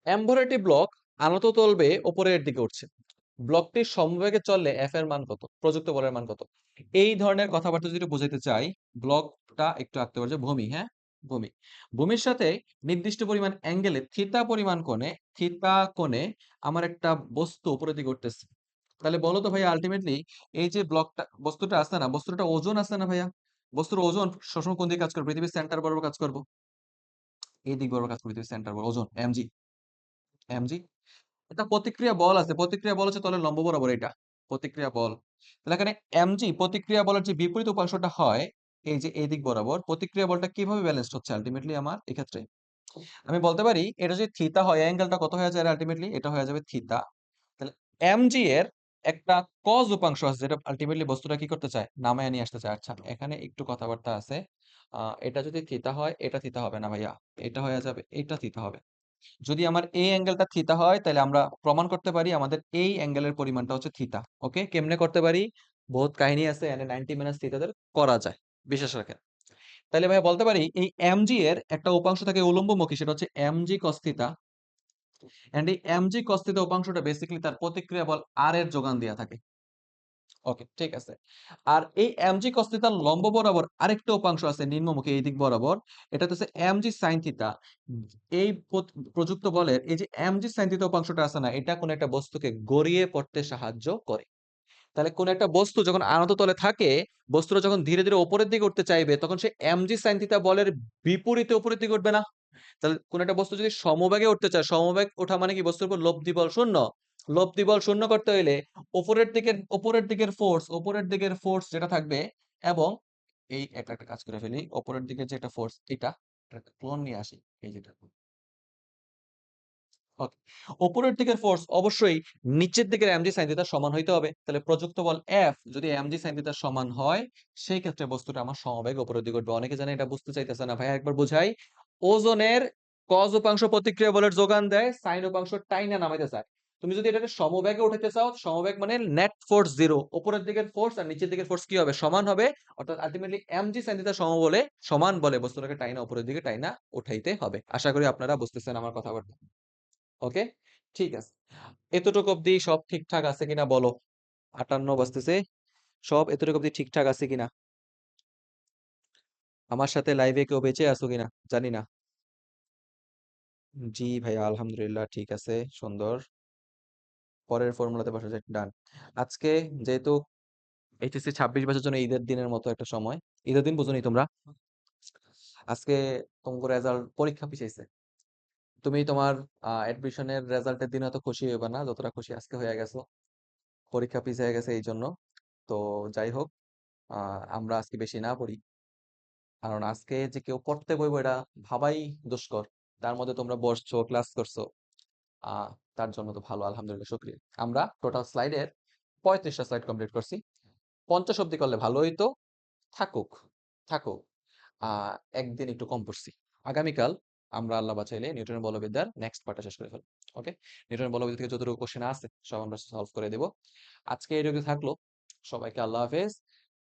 A: এমভর একটি ব্লক আনত তলবে উপরের দিকে উঠছে। ব্লকটি সমবেগে চললে এফ এর মান কত? প্রযুক্ত বলের মান কত? এই ধরনের কথাবার্তা যদি বোঝাতে চাই, ব্লকটা একটু আঁকতে পারছে ভূমি, হ্যাঁ? ভূমি। ভূমির সাথে নির্দিষ্ট পরিমাণ অ্যাঙ্গেলে থিতা কোণে আমার একটা বস্তু উপরের দিকে উঠতেছে। তাহলে বলো তো ভাইয়া, আলটিমেটলি এই যে ব্লকটা বস্তুটা আছে না, বস্তুটা ওজন আছে না ভাইয়া? বস্তুর ওজন সবসময় কোন দিকে কাজ করবে? পৃথিবীর সেন্টার বরাবর কাজ করবো। এই দিক বরাবর কাজ করবে, পৃথিবীর সেন্টার বরাবর। ওজন এমজি, এমজি। এটা প্রতিক্রিয়া বল আছে, প্রতিক্রিয়া বল হচ্ছে তলের লম্ব বরাবর, এটা প্রতিক্রিয়া বল। তাহলে এখানে এমজি প্রতিক্রিয়া বলের যে বিপরীত উপাংশটা হয়, এই যে এই দিক বরাবর, প্রতিক্রিয়া বলটা কিভাবে ব্যালেন্সড হচ্ছে আলটিমেটলি আমার এক্ষেত্রে? আমি বলতে পারি এটা যদি থিটা হয়, অ্যাঙ্গেলটা কত হয়ে যায় আল্টিমেটলি? এটা হয়ে যাবে থিটা। তাহলে mg এর একটা cos উপাংশ আছে যেটা আল্টিমেটলি বস্তুটা কি করতে চায়? নামায়া নিয়ে আসতে চায়। আচ্ছা, এখানে একটু কথাবার্তা আছে। এটা যদি থিটা হয়, এটা থিটা হবে না ভাইয়া। এটা হয়ে যাবে, এটা থিটা হবে। যদি আমার এই অ্যাঙ্গেলটা থিটা হয়, তাহলে আমরা প্রমাণ করতে পারি আমাদের এই অ্যাঙ্গেলের পরিমাণটা হচ্ছে থিটা। ওকে? কেমনে করতে পারি? বহুত কাহিনী আছে। এখানে 90 মাইনাস থিটা দের করা যায়। বিশ্বাস রাখেন। তাইলে ভাইয়া বলতে পারি এই mg এর একটা উপাংশ থাকে উলম্বমুখী, সেটা হচ্ছে mg cos থিটা। অ্যান্ড এই mg cos থিটা উপাংশটা বেসিক্যালি তার প্রতিক্রিয়া বল r এর যোগান দেয়া থাকে। ওকে, ঠিক আছে। আর এই mg cos থিটার লম্ব বরাবর আরেকটা উপাংশ আছে নিম্নমুখী এই দিক বরাবর। এটা হচ্ছে mg sin থিটা। এই প্রযুক্ত বলের এই যে mg sin থিটা উপাংশটা আছে না, এটা কোন একটা বস্তুকে গড়িয়ে পড়তে সাহায্য করে। তাহলে কোন একটা বস্তু যখন আনত তলে থাকে, বস্তুটা যখন ধীরে ধীরে উপরের দিকে উঠতে চাইবে, তখন সে mg sin থিটা বলের বিপরীতে উপরের দিকে উঠবে না? তাহলে কোন একটা বস্তু যদি সমবেগে উঠতে চায়, সমবেগ ওঠা মানে কি বস্তুর উপর লব্ধি বল শূন্য। লব্ধি বল শূন্য করতে হইলে উপরের দিকের ফোর্স যেটা থাকবে, এবং এই একটা কাজ করে ফেলি, উপরের দিকে যে একটা ফোর্স, এটা একটা ক্লোন নিয়ে আসি, এই যেটা। ওকে, উপরের দিকের ফোর্স অবশ্যই নিচের দিকের mg sin থিটার সমান হইতে হবে। তাহলে প্রযুক্ত বল F যদি mg sin থিটার সমান হয়, সেই ক্ষেত্রে বস্তুটা আমার সমবেগ উপরের দিকে উঠবে। অনেকে জানে, এটা বুঝতে চাইতেছে না ভাই, একবার বুঝাই। ওজনের cos উপাংশ প্রতিক্রিয়া বলের যোগান দেয়, sin উপাংশ টাইনা নামাইতে চায়। তুমি যদি এটাকে সমবেগে উঠাইতে চাও, সমবেগ মানে নেট ফোর্স জিরো, উপরের দিকের ফোর্স আর নিচের দিকের ফোর্স কি হবে? সমান হবে। অর্থাৎ আলটিমেটলি mg sin থিটা সমান বলে বস্তুটাকে টাইনা উপরের দিকে টাইনা উঠাইতে হবে। আশা করি আপনারা বুঝতেছেন আমার কথাবার্তা। ওকে, ঠিক আছে। এতটুকু অব্দি সব ঠিকঠাক আছে কিনা বলো? 58 বাজতেছে। সব এতটুকু অব্দি ঠিকঠাক আছে কিনা? আমার সাথে লাইভে কেউ বেঁচে আছো কিনা জানি না। জি ভাইয়া, আলহামদুলিল্লাহ ঠিক আছে, সুন্দর। পরের ফর্মুলাতে বসা যায়, ডান। আজকে যেহেতু এইচএসসি 26 বছর জন্য ঈদের দিনের মতো একটা সময়, ঈদের দিন বুঝোনি তোমরা, আজকে তোমার রেজাল্ট পরীক্ষা পিছাইছে। তুমি তোমার অ্যাডমিশনের রেজাল্টের দিন এত খুশি হইবা না যতটা খুশি আজকে হয়ে গেছো। পরীক্ষা পিছিয়ে গেছে এই জন্য। তো যাই হোক, আমরা আজকে বেশি না পড়ি, কারণ আজকে যে কেউ পড়তে বইবো এটা ভাবাই দুষ্কর। তার মধ্যে তোমরা বসছো, ক্লাস করছো, আহ তার জন্য তো ভালো, আলহামদুলিল্লাহ, শুকরিয়া। আমরা টোটাল স্লাইডের 35টা স্লাইড কমপ্লিট করছি। 50 অব্দি করলে ভালো হইতো। থাকুক, থাকুক। একদিন একটু কম পড়ছি। আগামীকাল আমরা আল্লাহ বাঁচাইলে নিউটনের বলবিদ্যার নেক্সট পার্টটা শেষ করে ফেলবো। ওকে, নিউটনের বলবিদ্যা থেকে যতটুকু কোশ্চেন আছে সব আমরা সলভ করে দেব। আজকে এইটুকু থাকলো। সবাইকে আল্লাহ হাফেজ।